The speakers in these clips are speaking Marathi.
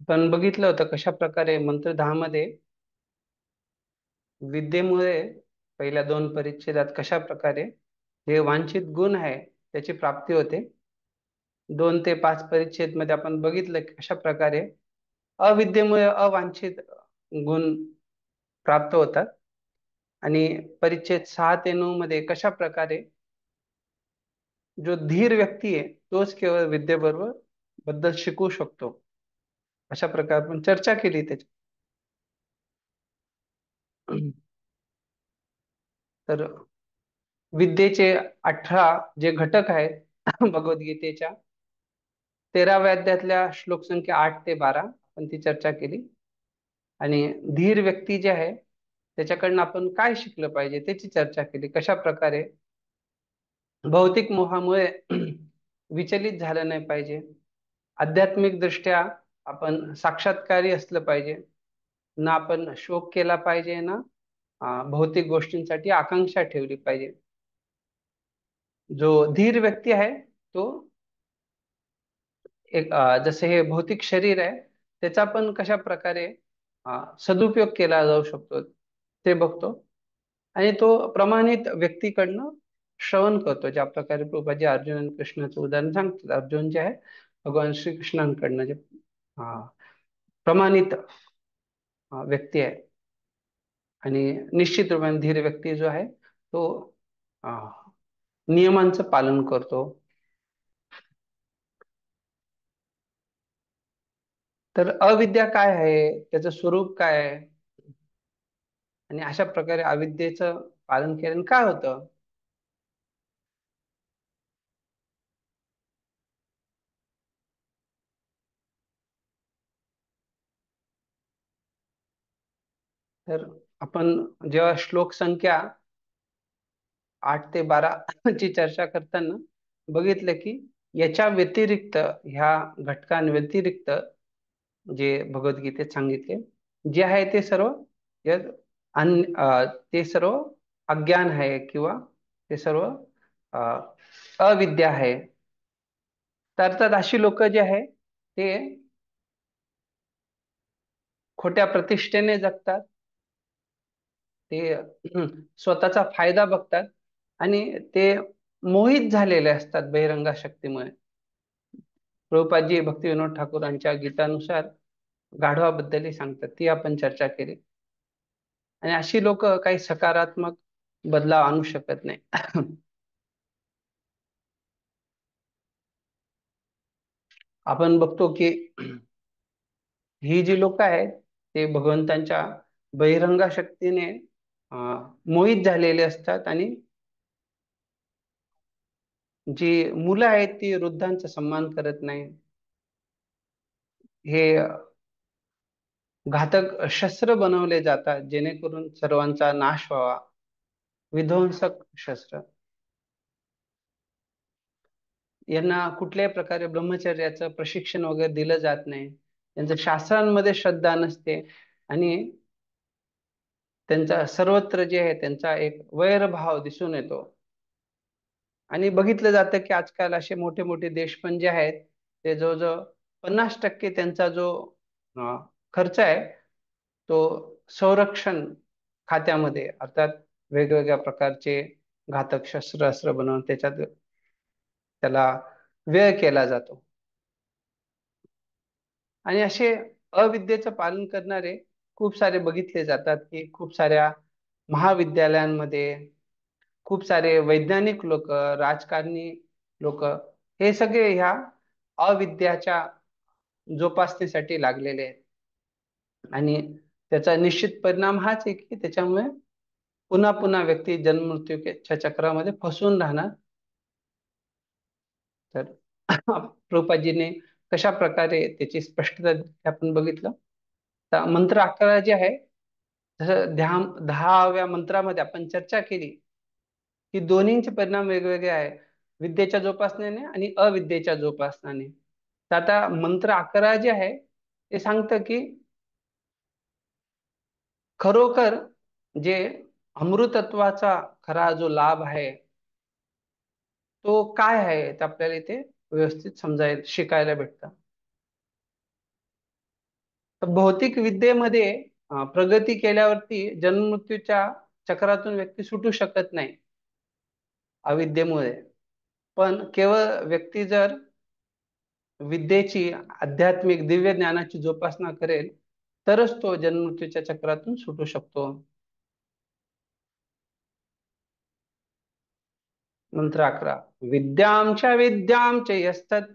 पण बघितलं होतं कशा प्रकारे मंत्र 10 मध्ये विद्येमुळे पहिल्या दोन परिच्छेदात कशा प्रकारे जे वांछित गुण आहे त्याची प्राप्ती होते. 2 ते 5 परिच्छेद मध्ये आपण बघितलं की कशा प्रकारे अविद्येमुळे अवांछित गुण प्राप्त होतात. आणि परिच्छेद 6 ते 9 मध्ये कशा प्रकारे जो धीर व्यक्ती आहे तोच केवळ विद्येबरोबर बद्दल शिकू शकतो. अशा प्रकारे आपण चर्चा केली त्याची. तर विद्येचे 18 जे घटक आहेत भगवद्गीतेच्या 13व्या अध्यायातल्या श्लोक संख्या 8 ते 12 आपण ती चर्चा केली. आणि धीर व्यक्ती जे आहे त्याच्याकडनं आपण काय शिकलं पाहिजे त्याची चर्चा केली. कशा प्रकारे भौतिक मोहामुळे विचलित झालं नाही पाहिजे. आध्यात्मिक दृष्ट्या आपण साक्षात्कारी असलं पाहिजे. ना आपण शोक केला पाहिजे ना भौतिक गोष्टींसाठी आकांक्षा ठेवली पाहिजे. जो धीर व्यक्ती आहे तो एक जसे हे भौतिक शरीर आहे त्याचा पण कशा प्रकारे सदुपयोग केला जाऊ शकतो ते बघतो. आणि तो प्रमाणित व्यक्तीकडनं श्रवण करतो. ज्या प्रकारे प्रभुपाद अर्जुन आणि कृष्णाचं उदाहरण सांगतात. अर्जुन जे आहे भगवान श्रीकृष्णांकडनं जे अं, प्रमाणित व्यक्ती आहे. आणि निश्चित रूपाने धीर व्यक्ती जो आहे तो अं, नियमांचं पालन करतो. तर अविद्या काय आहे त्याचं स्वरूप काय आहे आणि अशा प्रकारे अविद्येचं पालन केल्याने काय होतं. तर आपण जेव्हा श्लोक संख्या 8 ते 12 ची चर्चा करताना बघितलं की याच्या व्यतिरिक्त ह्या घटकांव्यतिरिक्त जे भगवद्गीतेत सांगितले जे आहे ते सर्व यात ते सर्व अज्ञान आहे किंवा ते सर्व अ, अविद्या आहे. तर अर्थात अशी लोक जे आहे ते खोट्या प्रतिष्ठेने जगतात. ते स्वतःचा फायदा बघतात आणि ते मोहित झालेले असतात बहिरंगा शक्तीमुळे. प्रभुपादजी भक्तिविनोद ठाकूरांच्या गीतानुसार गाढवाबद्दलही सांगतात. ती आपण चर्चा केली. आणि अशी लोक काही सकारात्मक बदलाव आणू शकत नाही. आपण बघतो की ही जी लोक आहेत ते भगवंतांच्या बहिरंगा शक्तीने मोहित झालेले असतात. आणि जी मुलं आहेत ती वृद्धांचा सन्मान करत नाही. हे घातक शस्त्र बनवले जातात जेणेकरून सर्वांचा नाश व्हावा. विध्वंसक शस्त्र. यांना कुठल्याही प्रकारे ब्रह्मचर्याचं प्रशिक्षण वगैरे दिलं जात नाही. त्यांचं शास्त्रांमध्ये श्रद्धा नसते. आणि त्यांचा सर्वत्र जे आहे त्यांचा एक वैरभाव दिसून येतो. आणि बघितलं जातं की आजकाल असे मोठे मोठे देश पण जे आहेत ते जवळजवळ 50% त्यांचा जो अं, खर्च आहे तो संरक्षण खात्यामध्ये अर्थात वेगवेगळ्या प्रकारचे घातक शस्त्र बनवून त्याच्यात त्याला व्यय केला जातो. आणि असे अविद्येचं पालन करणारे खूप सारे बघितले जातात की खूप साऱ्या महाविद्यालयांमध्ये खूप सारे वैज्ञानिक लोक राजकारणी लोक हे सगळे ह्या अविद्याच्या जोपासनेसाठी लागलेले आहेत. आणि त्याचा निश्चित परिणाम हाच आहे की त्याच्यामुळे पुन्हा पुन्हा व्यक्ती जन्ममृत्यूच्या चक्रामध्ये फसून राहणार. तर प्रभुपादजीने कशा प्रकारे त्याची स्पष्टता दिली आपण बघितलं. तर मंत्र 11 जे आहे जसं ध्यान 10व्या मंत्रामध्ये आपण चर्चा केली की दोन्हींचे परिणाम वेगवेगळे आहे. विद्येच्या जोपासनेने आणि अविद्येच्या जोपासनाने. तर आता मंत्र 11 जे आहे ते सांगतं की खरोखर जे अमृतत्वाचा खरा जो लाभ आहे तो काय आहे ते आपल्याला इथे व्यवस्थित समजायला शिकायला भेटतं. तर भौतिक विद्येमध्ये प्रगती केल्यावरती जन्ममृत्यूच्या चक्रातून व्यक्ती सुटू शकत नाही अविद्येमुळे. पण केवळ व्यक्ती जर विद्येची, आध्यात्मिक दिव्य ज्ञानाची जोपासना करेल तरच तो जन्ममृत्यूच्या चक्रातून सुटू शकतो. मंत्र 11. विद्यां च यस्तत्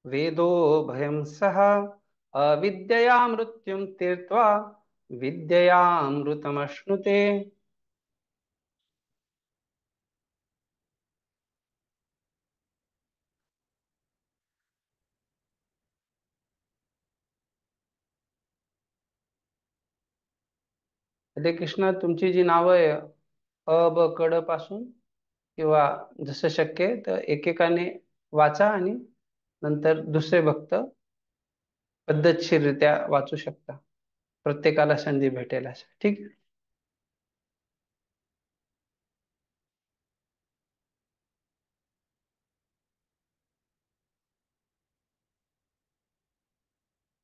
वेदो भयं सः अविद्यया मृत्युं तीर्त्वा विद्ययामृतमश्नुते. हरे कृष्ण. तुमची जी नावं आहे अ ब कड पासून, किंवा जसं शक्य आहे तर एकेकाने वाचा आणि नंतर दुसरे भक्त पद्धतशीररित्या वाचू शकता. प्रत्येकाला संधी भेटेल असं. ठीक.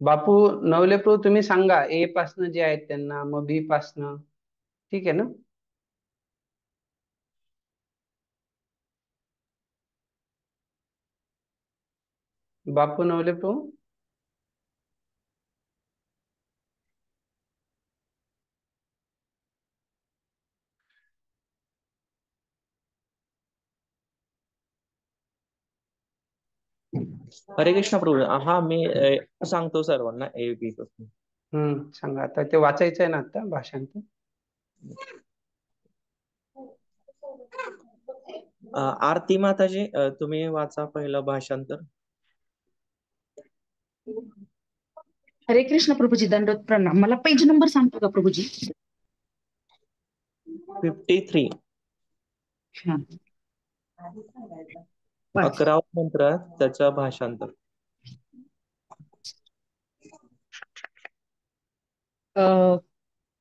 बापू नवले प्रभू, तुम्ही सांगा ए पासनं जे आहेत त्यांना, मग बी पासनं. ठीक आहे ना? बापू नवले प्रभू. हरे कृष्ण प्रभू. हा मी सांगतो सर्वांना ए बी पासून. सांगा. आता ते वाचायचं आहे ना आता भाषांतर. आरती माताजी, तुम्ही वाचा पहिलं भाषांतर. हरे कृष्ण प्रभुजी, दंडोत प्रणाम. मला पेज नंबर सांगतो का प्रभुजी? 53. हा, वाच. 11वा मंत्र त्याचा भाषांतर.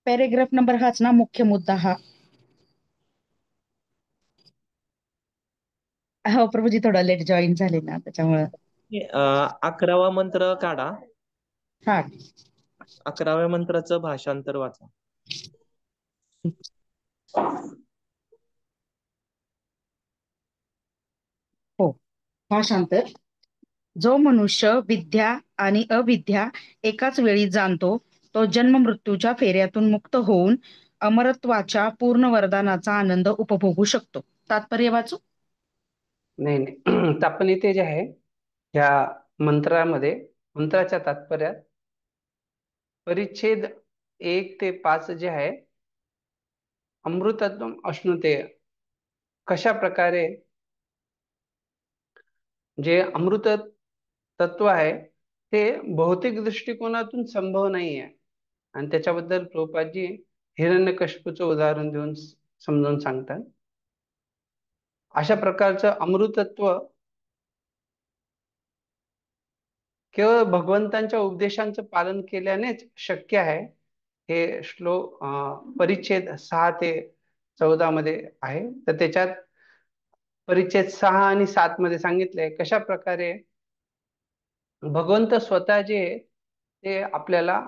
पॅरेग्राफ नंबर हाच ना, मुख्य मुद्दा हा? हो प्रभुजी, थोडा लेट जॉईन झाले ना त्याच्यामुळं. 11वा मंत्र काढा. हा, 11व्या मंत्राचं भाषांतर वाचा. हो. भाषांतर. जो मनुष्य विद्या आणि अविद्या एकाच वेळी जाणतो तो जन्म मृत्यूच्या फेऱ्यातून मुक्त होऊन अमरत्वाच्या पूर्ण वरदानाचा आनंद उपभोगू शकतो. तात्पर्य वाचू? नाही नाही. तर आपण इथे जे आहे ह्या मंत्रामध्ये, मंत्राच्या तात्पर्यात परिच्छेद 1 ते 5 जे आहे, अमृतत्वम अश्नुते, कशा प्रकारे जे अमृत तत्व आहे ते भौतिक दृष्टिकोनातून संभव नाही आहे. आणि त्याच्याबद्दल प्रभुपादजी हिरण्यकशिपूचं उदाहरण देऊन समजावून सांगतात. अशा प्रकारचं अमृतत्व केवळ भगवंतांच्या उपदेशांचं पालन केल्यानेच शक्य आहे. हे श्लोक परिच्छेद 6 ते 14 मध्ये आहे. तर त्याच्यात परिच्छेद 6 आणि 7 मध्ये सांगितलंय कशा प्रकारे भगवंत स्वतः जे ते आपल्याला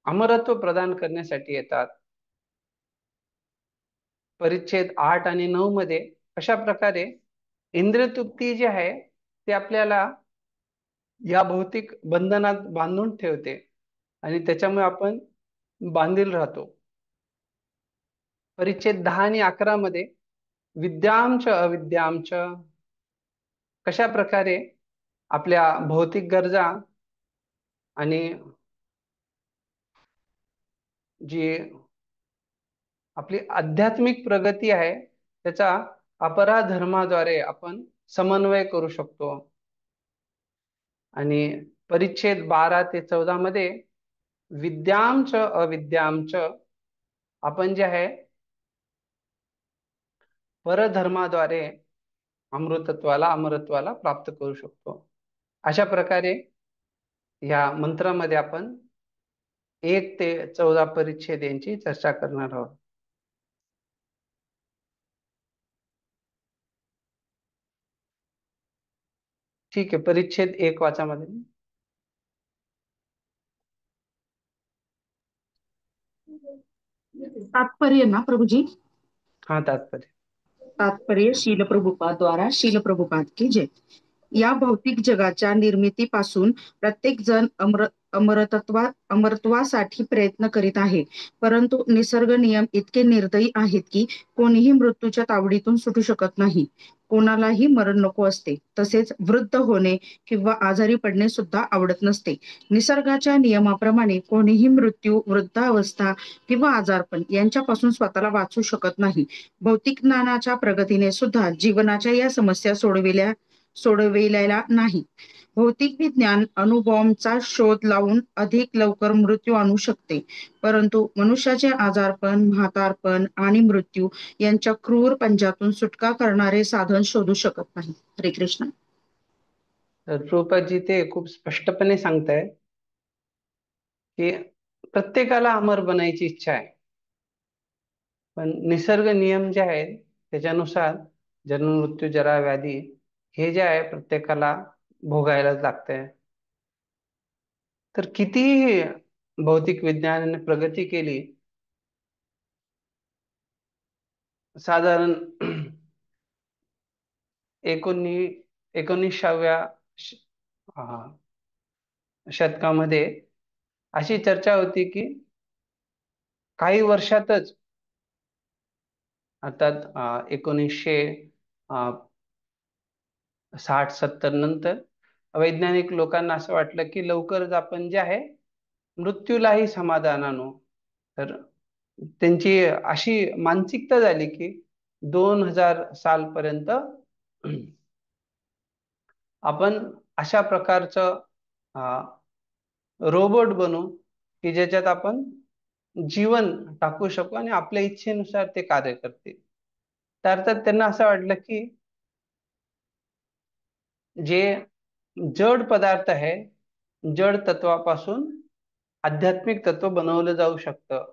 अमरत्व प्रदान करण्यासाठी येतात. परिच्छेद 8 आणि 9 मध्ये अशा प्रकारे इंद्रियतृप्ती जी आहे ते आपल्याला या भौतिक बंधनात बांधून ठेवते आणि त्याच्यामुळे आपण बांधील राहतो. परिच्छेद 10 आणि 11 मध्ये विद्यांच अविद्यांच, कशा प्रकारे आपल्या भौतिक गरजा आणि जी आपली आध्यात्मिक प्रगती आहे त्याचा अपरा धर्माद्वारे आपण समन्वय करू शकतो. आणि परिच्छेद 12 ते 14 मध्ये विद्यांच अविद्यांच, आपण जे आहे परधर्माद्वारे अमृतत्वाला, अमरत्वाला प्राप्त करू शकतो. अशा प्रकारे या मंत्रामध्ये आपण 1 ते 14 परिच्छेद यांची चर्चा करणार आहोत. ठीक आहे. परिच्छेद 1 वाचा मध्ये. तात्पर्य ना प्रभुजी? हा तात्पर्य. तात्पर्य शील प्रभुपाद द्वारा शील प्रभुपाद की जय. या भौतिक जगाच्या निर्मितीपासून प्रत्येक जण अमरत्वासाठी प्रयत्न करीत आहे. परंतु निसर्ग नियम इतके निर्दयी आहेत की कोणीही मृत्यूच्या तावडीतून सुटू शकत नाही. कोणालाही मरण नको असते. तसेच वृद्ध होणे किंवा आजारी पडणे सुद्धा आवडत नसते. निसर्गाच्या नियमाप्रमाणे कोणीही मृत्यू, वृद्धावस्था किंवा आजारपण यांच्यापासून स्वतःला वाचवू शकत नाही. भौतिक ज्ञानाच्या प्रगतीने सुद्धा जीवनाच्या या समस्या सोडविलेला नाही. भौतिक विज्ञान अणुबॉम्बचा शोध लावून अधिक लवकर मृत्यू आणू शकते, परंतु मनुष्याचे आजारपण, म्हातारपण आणि मृत्यू यांच्या क्रूर पंजातून सुटका करणारे साधन शोधू शकत नाही. हरे कृष्ण. तर प्रभुपादजी ते खूप स्पष्टपणे सांगताय की प्रत्येकाला अमर बनायची इच्छा आहे, पण निसर्ग नियम जे आहेत त्याच्यानुसार जन्म, मृत्यू, जरा, व्याधी हे जे आहे प्रत्येकाला भोगायलाच लागतंय. तर कितीही भौतिक विज्ञानाने प्रगती केली, साधारण 19व्या शतकामध्ये अशी चर्चा होती की काही वर्षातच, अर्थात 1960-70 नंतर वैज्ञानिक लोकांना असं वाटलं की लवकरच आपण जे आहे मृत्यूलाही समाधान आणू. तर त्यांची अशी मानसिकता झाली की 2000 सालपर्यंत आपण अशा प्रकारचं रोबोट बनू की ज्याच्यात आपण जीवन टाकू शकू आणि आपल्या इच्छेनुसार ते कार्य करतील. तर अर्थात त्यांना असं वाटलं की जे जड पदार्थ आहे, जड तत्वापासून आध्यात्मिक तत्व बनवलं जाऊ शकतं.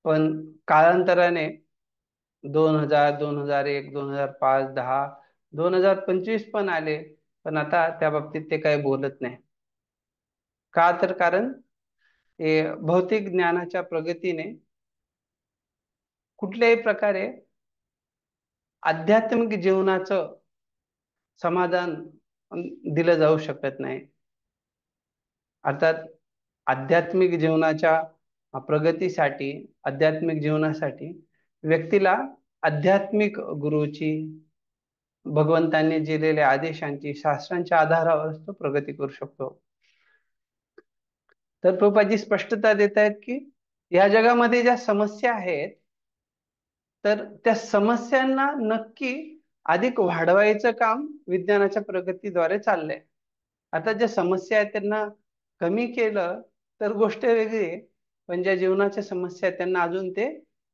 पण कालांतराने 2000, 2001, 2005, 10, 2025 पण आले, पण आता त्या बाबतीत ते काही बोलत नाही. का? तर कारण हे भौतिक ज्ञानाच्या प्रगतीने कुठल्याही प्रकारे आध्यात्मिक जीवनाचं समाधान दिलं जाऊ शकत नाही. अर्थात आध्यात्मिक जीवनाच्या प्रगतीसाठी, आध्यात्मिक जीवनासाठी व्यक्तीला आध्यात्मिक गुरुची, भगवंतांनी दिलेल्या आदेशांची, शास्त्रांच्या आधारावर तो प्रगती करू शकतो. तर प्रभुपादजी स्पष्टता देत आहेत की या जगामध्ये ज्या समस्या आहेत, तर त्या समस्यांना नक्की अधिक वाढवायचं काम विज्ञानाच्या प्रगतीद्वारे चाललंय. आता ज्या समस्या आहेत त्यांना कमी केलं तर गोष्ट वेगळी आहे, पण ज्या जीवनाच्या समस्या आहेत त्यांना अजून ते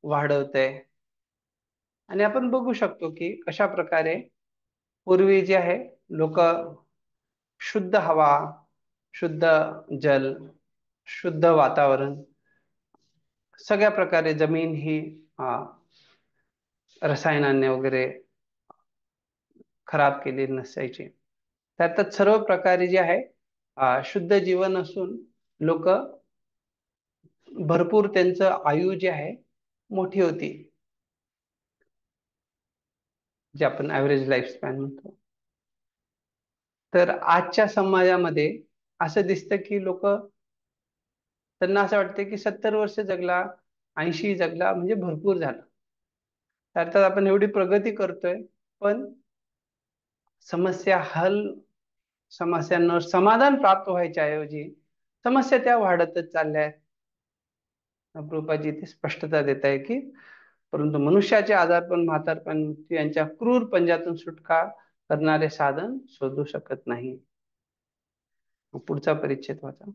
वाढवतंय. आणि आपण बघू शकतो की कशा प्रकारे पूर्वी जे आहे लोक शुद्ध हवा, शुद्ध जल, शुद्ध वातावरण, सगळ्या प्रकारे जमीन ही रसायनांनी वगैरे खराब केलेली नसायची. त्यात सर्व प्रकारे जे आहे शुद्ध जीवन असून लोक भरपूर, त्यांचं आयु जे आहे मोठी होती, जे आपण ऍव्हरेज लाईफ स्पॅन म्हणतो. तर आजच्या समाजामध्ये असं दिसतं की लोक, त्यांना असं वाटतं की 70 वर्ष जगला, 80 जगला म्हणजे भरपूर झालं. अर्थात आपण एवढी प्रगती करतोय, पण समस्या समस्यांवर समाधान प्राप्त व्हायच्या ऐवजी समस्या त्या वाढतच चालल्या आहेत. प्रभुपादजी इथे स्पष्टता देत आहे की परंतु मनुष्याचे आजारपण, म्हातारपण, मृत्यू यांच्या क्रूर पंजातून सुटका करणारे साधन शोधू शकत नाही. पुढचा परिच्छेद वाचा.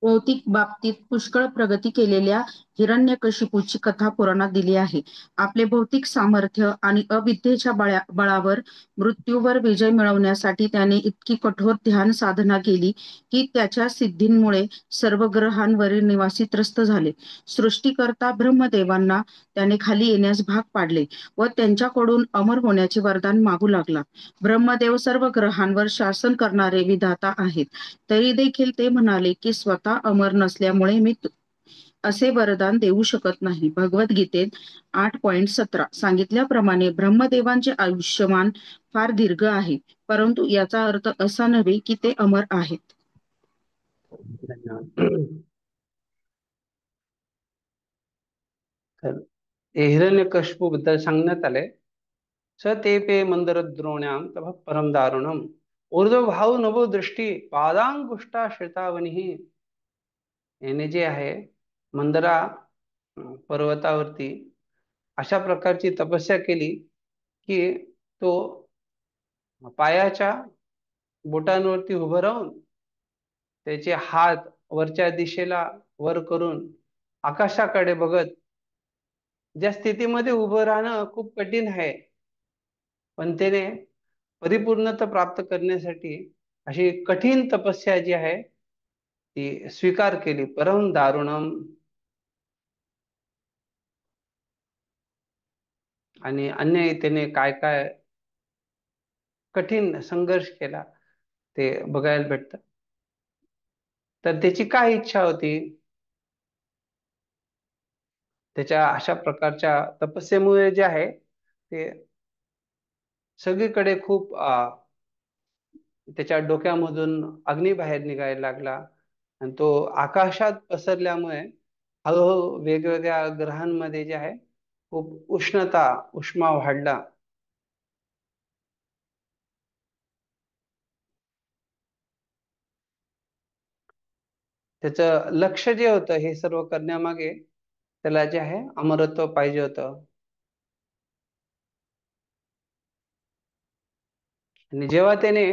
भौतिक बाबतीत पुष्कळ प्रगती केलेल्या हिरण्यकशिपूची कथा पुराणात दिली आहे. आपले भौतिक सामर्थ्य आणि अविद्येच्या बळावर मृत्यूवर विजय मिळवण्यासाठी त्याने इतकी कठोर ध्यान साधना केली की त्याच्या सिद्धींमुळे सर्व ग्रहांवरील निवासी त्रस्त झाले. सृष्टीकर्ता ब्रह्मदेवांना त्याने खाली येण्यास भाग पाडले व त्यांच्याकडून अमर होण्याचे वरदान मागू लागला. ब्रह्मदेव सर्व ग्रहांवर शासन करणारे विधाता आहेत. तरी देखील ते म्हणाले की स्वतः अमर नसल्यामुळे मी असे वरदान देऊ शकत नाही. भगवद्गीतेत 8.17 सांगितल्याप्रमाणे ब्रह्मदेवांचे आयुष्यमान फार दीर्घ आहे, परंतु याचा अर्थ असा नव्हे की ते अमर आहेत. धन्यवाद. तर हिरण्यकशिपू बद्दल सांगण्यात आले. स ते पे मंदरद्रोण्याम तभ परम दारुणम ऊर्ध्वभाव नभो दृष्टी पादांगुष्टा श्रितावनी. याने जे आहे मंदरा पर्वतावरती अशा प्रकारची तपस्या केली की तो पायाच्या बोटांवरती उभं राहून त्याचे हात वरच्या दिशेला वर करून आकाशाकडे बघत, ज्या स्थितीमध्ये उभं राहणं खूप कठीण आहे, पण त्याने परिपूर्णता प्राप्त करण्यासाठी अशी कठीण तपस्या जी आहे ती स्वीकार केली. परम दारुणम. आणि अन्य त्याने काय काय कठीण संघर्ष केला ते बघायला भेटतं. तर त्याची काय इच्छा होती? त्याच्या अशा प्रकारच्या तपस्येमुळे जे आहे ते सगळीकडे खूप त्याच्या डोक्यामधून अग्नी बाहेर निघायला लागला आणि तो आकाशात पसरल्यामुळे हळूहळू वेगवेगळ्या ग्रहांमध्ये जे आहे खूप उष्मा वाढला. त्याचं लक्ष जे होतं हे सर्व करण्यामागे त्याला जे आहे अमरत्व पाहिजे होतं. आणि जेव्हा त्याने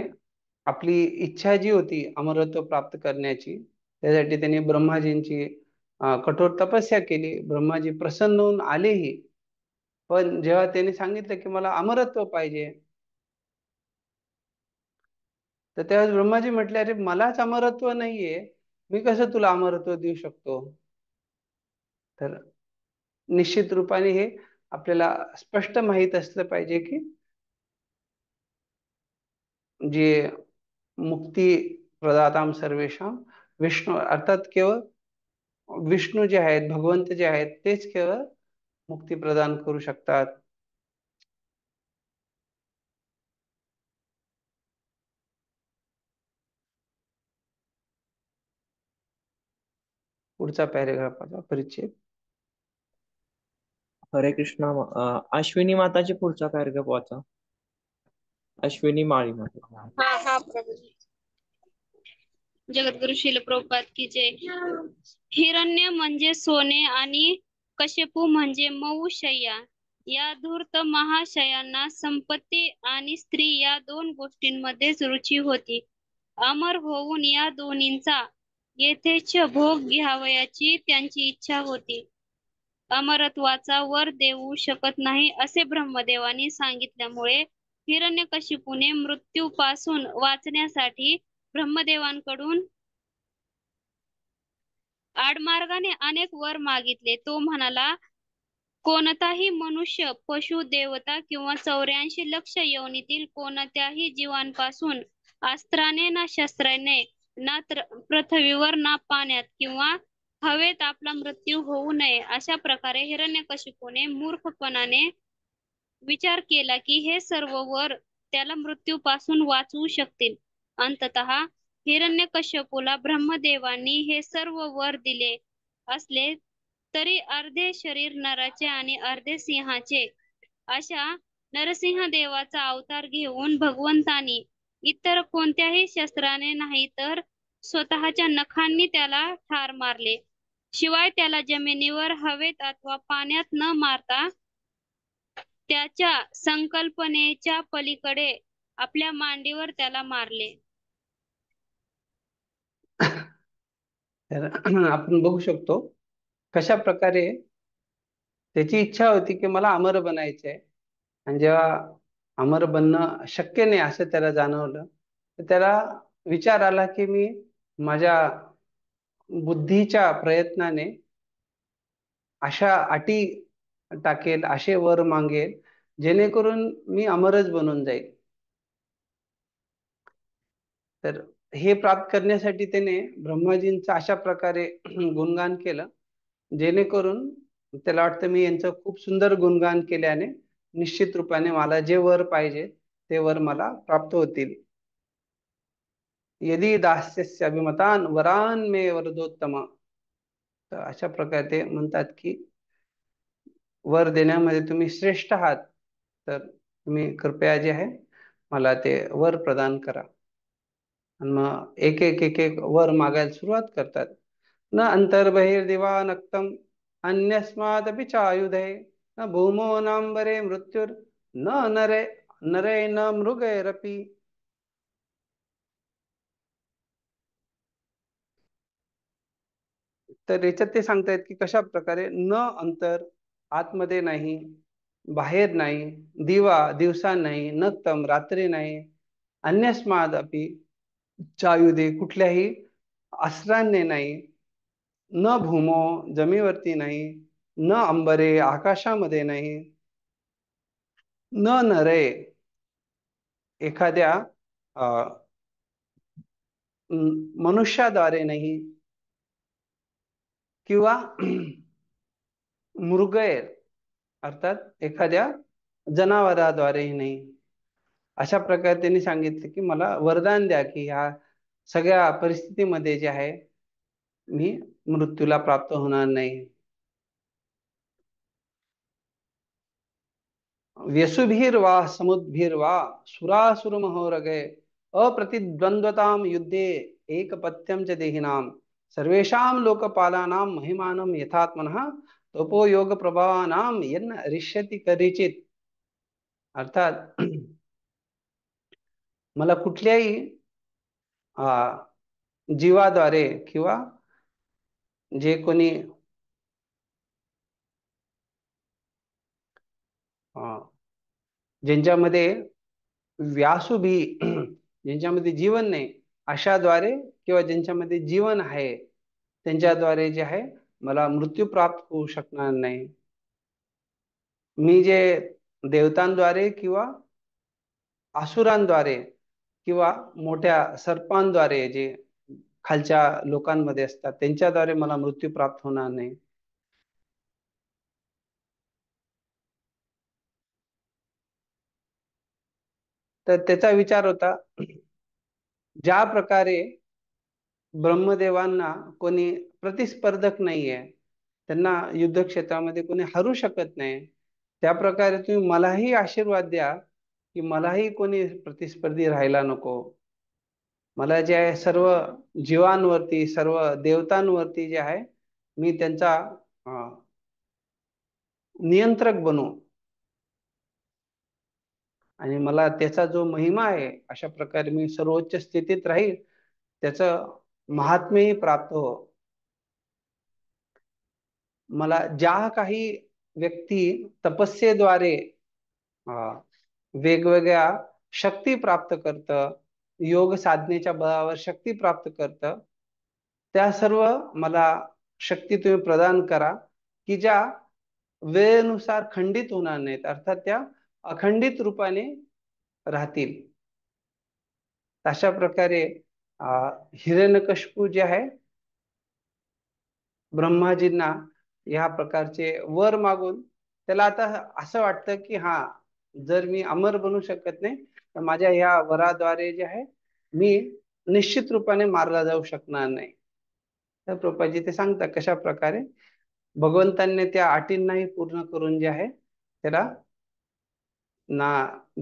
आपली इच्छा जी होती अमरत्व प्राप्त करण्याची, त्यासाठी त्यांनी ब्रह्माजींची कठोर तपस्या केली. ब्रह्माजी प्रसन्न होऊन आलेही, पण जेव्हा त्यांनी सांगितलं की मला अमरत्व पाहिजे, तर तेव्हा ब्रह्माजी म्हटले, अरे मलाच अमरत्व नाहीये, मी कसं तुला अमरत्व देऊ शकतो? तर निश्चित रूपाने हे आपल्याला स्पष्ट माहित असलं पाहिजे की जे मुक्ती प्रदाताम सर्वेशाम विष्णू, अर्थात केवळ विष्णू जे आहेत, भगवंत जे आहेत, तेच केवळ मुक्ती प्रदान करू शकतात. पुढचा पॅरेग्राफाचा परिचय. हरे कृष्णा. अश्विनी माताची पुढचा पॅरेग्राफ वाचा. अश्विनी माळी माता. हा हा प्रभूजी. जगद्गुरु शिल प्रभुपाद की जय. हिरण्य म्हणजे सोने आणि कश्यपू म्हणजे मऊ शय्या. या धूर्त महाशयांना संपत्ती आणि स्त्री या दोन गोष्टींमध्येच रुची होती. अमर होऊन या दोन्हींचा यथेच्छ भोग घ्यावयाची त्यांची इच्छा होती. अमरत्वाचा वर देऊ शकत नाही असे ब्रह्मदेवानी सांगितल्यामुळे हिरण्यकशिपूने मृत्यूपासून वाचण्यासाठी ब्रह्मदेवांकडून आडमार्गाने अनेक वर मागितले. तो म्हणाला, कोणताही मनुष्य, पशु, देवता किंवा 84 लक्ष योनीतील कोणत्याही जीवांपासून अस्त्राने ना शस्त्राने ना पृथ्वीवर ना पाण्यात किंवा हवेत आपला मृत्यू होऊ नये. अशा प्रकारे हिरण्यकशिपूने मूर्खपणाने विचार केला की हे सर्व वर त्याला मृत्यूपासून वाचवू शकतील. अंततः हिरण्यकश्यपूला ब्रह्मदेवांनी हे सर्व वर दिले असले तरी अर्धे शरीर नराचे आणि अर्धे सिंहाचे अशा नरसिंह देवाचा अवतार घेऊन भगवंतानी इतर कोणत्याही शस्त्राने नाही तर स्वतःच्या नखांनी त्याला ठार मारले. शिवाय त्याला जमिनीवर, हवेत अथवा पाण्यात न मारता त्याच्या संकल्पनेच्या पलीकडे आपल्या मांडीवर त्याला मारले. तर आपण बघू शकतो कशा प्रकारे त्याची इच्छा होती की मला अमर बनायचे आहे. आणि जेव्हा अमर बनणं शक्य नाही असं त्याला जाणवलं, तर त्याला विचार आला की मी माझ्या बुद्धीच्या प्रयत्नाने अशा अटी टाकेल, असे वर मागेल, जेणेकरून मी अमरच बनून जाईल. तर हे प्राप्त करण्यासाठी त्याने ब्रह्माजींचं अशा प्रकारे गुणगान केलं, जेणेकरून त्याला वाटतं मी यांचं खूप सुंदर गुणगान केल्याने निश्चित रूपाने मला जे वर पाहिजे ते वर मला प्राप्त होतील. यदि दास्यस्य अभिमतान वरान मे वरदोत्तम. तर अशा प्रकारे ते म्हणतात की वर देण्यामध्ये तुम्ही श्रेष्ठ आहात, तर तुम्ही कृपया जे आहे मला ते वर प्रदान करा. आणि मग एक एक एक एक वर मागायला सुरुवात करतात. न अंतर्बहिर्दिवा नक्तम अन्यस्मादपि चायुधे न भूमो नांबरे मृत्युर न नरे नरे न मृगैरपि. तर याच्यात ते सांगतायत की कशा प्रकारे न अंतर, आतमध्ये नाही, बाहेर नाही, दिवा दिवसा नाही, नक्तम रात्री नाही, अन्यस्माद अपि चायुधे कुठल्याही अस्त्रांनी नाही, न भूमो जमीवरती नाही, न अंबरे आकाशामध्ये नाही, न नरे एखाद्या मनुष्याद्वारे नाही, किंवा मृगैर अर्थात एखाद्या जनावराद्वारेही नाही. अशा प्रकारे त्यांनी सांगितले की मला वरदान द्या की ह्या सगळ्या परिस्थितीमध्ये जे आहे मी मृत्यूला प्राप्त होणार नाही. व्यसुभिर्वा समुद्भिर्वा सुरासुर महोरगे अप्रतिद्वंद्वताम युद्धे एकपथ्यम च देहिनां सर्वेषां लोकपालानां महिमानं यथात्मनः तपो योग प्रभावानां यन्न रिष्यति करिचित. अर्थात मला कुठल्याही जीवाद्वारे किंवा जे कोणी ज्यांच्यामध्ये व्यासुभी ज्यांच्यामध्ये जीवन नाही अशाद्वारे किंवा ज्यांच्यामध्ये जीवन आहे त्यांच्याद्वारे जे आहे मला मृत्यू प्राप्त होऊ शकणार नाही. मी जे देवतांद्वारे किंवा असुरांद्वारे किंवा मोठ्या सर्पांद्वारे जे खालच्या लोकांमध्ये असतात त्यांच्याद्वारे मला मृत्यू प्राप्त होणार नाही. तर त्याचा विचार होता ज्या प्रकारे ब्रह्मदेवांना कोणी प्रतिस्पर्धक नाहीये, त्यांना युद्ध क्षेत्रामध्ये कोणी हरू शकत नाही, त्या प्रकारे तुम्ही मलाही आशीर्वाद द्या की मलाही कोणी प्रतिस्पर्धी राहायला नको. मला जे आहे सर्व जीवांवरती सर्व देवतांवरती जे आहे मी त्यांचा नियंत्रक बनू आणि मला त्याचा जो महिमा आहे अशा प्रकारे मी सर्वोच्च स्थितीत राहील, त्याचं महात्म्यही प्राप्त हो. मला ज्या काही व्यक्ती तपस्येद्वारे वेगवेगळ्या शक्ती प्राप्त करतं, योग साधनेच्या बळावर शक्ती प्राप्त करतं, त्या सर्व मला शक्ती तुम्ही प्रदान करा की ज्या वेळेनुसार खंडित होणार नाहीत, अर्थात त्या अखंडित रूपाने राहतील. अशा प्रकारे हिरण्यकशिपू जे आहे ब्रह्माजींना या प्रकारचे वर मागून त्याला आता असं वाटतं की हा जर मी अमर बनू शकत नाही तर माझ्या या वराद्वारे जे आहे मी निश्चित रूपाने मारला जाऊ शकणार नाही. तर प्रभुपादजी ते सांगतात कशा प्रकारे भगवंतांनी त्या अटींनाही पूर्ण करून जे आहे त्याला ना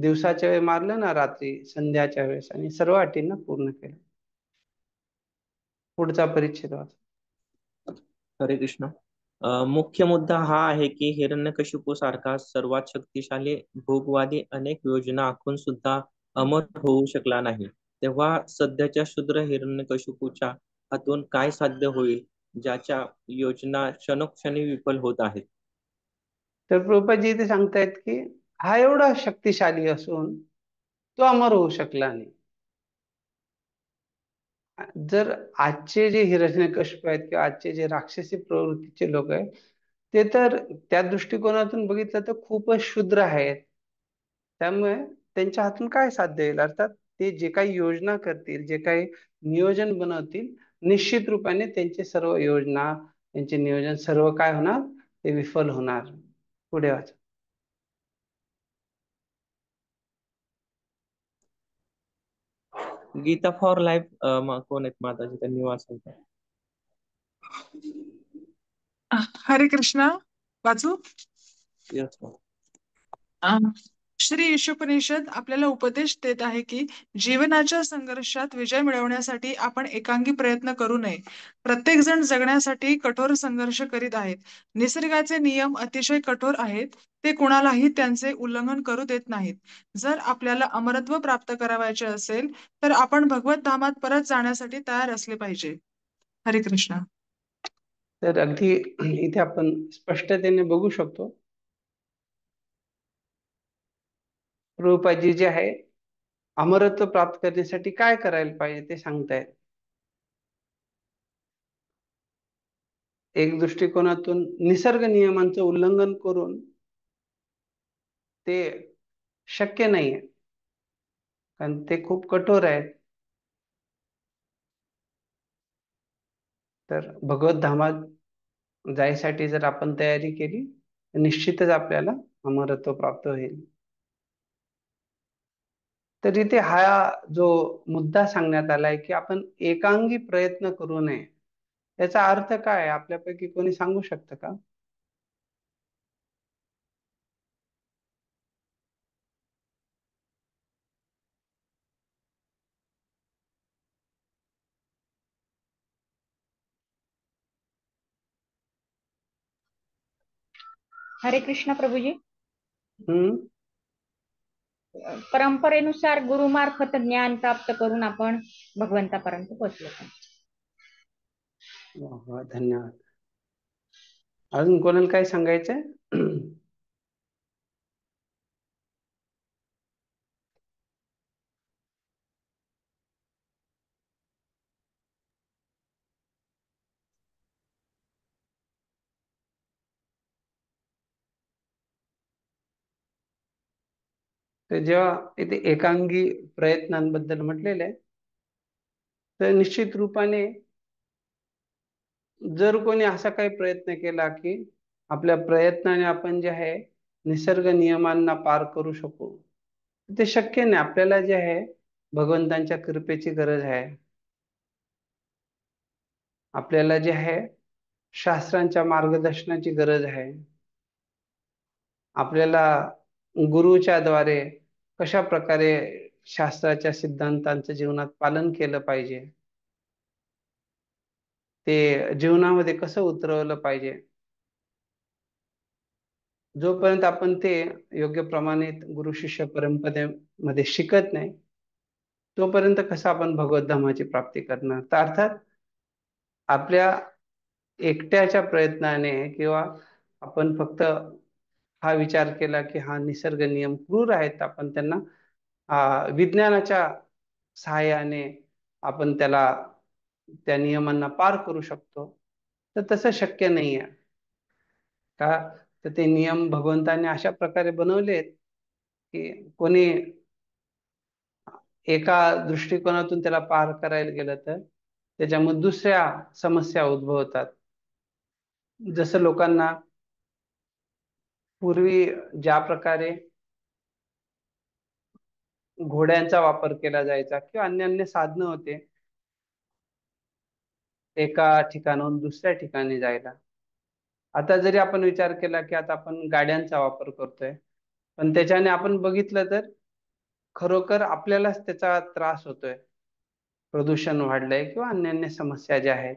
दिवसाच्या वेळी मारलं ना रात्री संध्याच्या वेळेस आणि सर्व अटींना पूर्ण केलं. पुढचा परिच्छेद वाचा. हरे कृष्ण. मुख्य मुद्दा हा आहे की हिरण्यकशिपू सारखा सर्वात शक्तिशाली भोगवादी अनेक योजना आखून सुद्धा अमर होऊ शकला नाही. तेव्हा सध्याच्या शूद्र हिरण्यकशिपूच्या हातून काय साध्य होईल, ज्याच्या योजना क्षणोक्षणी विफल होत आहेत? तर प्रभुपादजी इथे सांगतायत की हा एवढा शक्तिशाली असून तो अमर होऊ शकला नाही. जर आजचे जे हिरण्यकशिपू आहेत किंवा आजचे जे राक्षसी प्रवृत्तीचे लोक आहेत, ते तर त्या दृष्टिकोनातून बघितलं तर खूपच क्षुद्र आहेत. त्यामुळे त्यांच्या हातून काय साध्य होईल? अर्थात ते जे काही योजना करतील, जे काही नियोजन बनवतील, निश्चित रूपाने त्यांचे सर्व योजना, त्यांचे नियोजन सर्व काय होणार? ते विफल होणार. पुढे वाचा. गीता फॉर लाईफ कोण आहेत माताजी, त्यांनी वाचायचं. हरे कृष्णा. वाचू. Yes. अं, श्री ईशोपनिषद आपल्याला उपदेश देत आहे की जीवनाच्या संघर्षात विजय मिळवण्यासाठी आपण एकांगी प्रयत्न करू नये. प्रत्येक जण जगण्यासाठी कठोर संघर्ष करीत आहेत. निसर्गाचे नियम अतिशय कठोर आहेत. ते कुणालाही त्यांचे उल्लंघन करू देत नाहीत. जर आपल्याला अमरत्व प्राप्त करावयाचे असेल तर आपण भगवत धामात परत जाण्यासाठी तयार असले पाहिजे. हरे कृष्णा. तर अगदी इथे आपण स्पष्टतेने बघू शकतो, प्रभुपादजी जे आहे अमरत्व प्राप्त करण्यासाठी काय करायला पाहिजे ते सांगतायत. एक दृष्टिकोनातून निसर्ग नियमांचं उल्लंघन करून ते शक्य नाहीये, कारण ते खूप कठोर आहेत. तर भगवत धामात जायसाठी जर आपण तयारी केली तर निश्चितच आपल्याला अमरत्व प्राप्त होईल. तर इथे हा जो मुद्दा सांगण्यात आलाय की आपण एकांगी प्रयत्न करू नये, याचा अर्थ काय आहे? आपल्यापैकी कोणी सांगू शकतं का? हरे कृष्ण प्रभूजी. हम्म परंपरेनुसार गुरुमार्फत ज्ञान प्राप्त करून आपण भगवंतापर्यंत पोहोचलो. धन्यवाद. अजून कोणाला काय सांगायचंय? तर जेव्हा इथे एकांगी प्रयत्नांबद्दल म्हटलेलं आहे, तर निश्चित रूपाने जर कोणी असा काही प्रयत्न केला की आपल्या प्रयत्नाने आपण जे आहे निसर्ग नियमांना पार करू शकू, ते शक्य नाही. आपल्याला जे आहे भगवंतांच्या कृपेची गरज आहे. आपल्याला जे आहे शास्त्रांच्या मार्गदर्शनाची गरज आहे. आपल्याला गुरुच्या द्वारे कशा प्रकारे शास्त्राच्या सिद्धांतांचं जीवनात पालन केलं पाहिजे, ते जीवनामध्ये कसं उतरवलं पाहिजे, जोपर्यंत आपण ते योग्य प्रमाणित गुरु शिष्य परंपरेमध्ये शिकत नाही, तोपर्यंत कसं आपण भगवत धामाची प्राप्ती करणार? तर अर्थात आपल्या एकट्याच्या प्रयत्नाने किंवा आपण फक्त हा विचार केला की हा निसर्ग नियम क्रूर आहेत, आपण त्यांना विज्ञानाच्या सहाय्याने आपण त्याला त्या नियमांना पार करू शकतो, तर तसं शक्य नाहीये. का? तर ते नियम भगवंताने अशा प्रकारे बनवलेत की कोणी एका दृष्टिकोनातून त्याला पार करायला गेलं तर त्याच्यामध्ये दुसऱ्या समस्या उद्भवतात. जसं लोकांना पूर्वी ज्या प्रकारे घोड्यांचा वापर केला जायचा किंवा अन्य अन्य साधनं होते एका ठिकाणाहून दुसऱ्या ठिकाणी जायला, आता जरी आपण विचार केला की आता आपण गाड्यांचा वापर करतोय, पण त्याच्याने आपण बघितलं तर खरोखर आपल्यालाच त्याचा त्रास होतोय. प्रदूषण वाढलंय किंवा अन्य अन्य समस्या ज्या आहेत,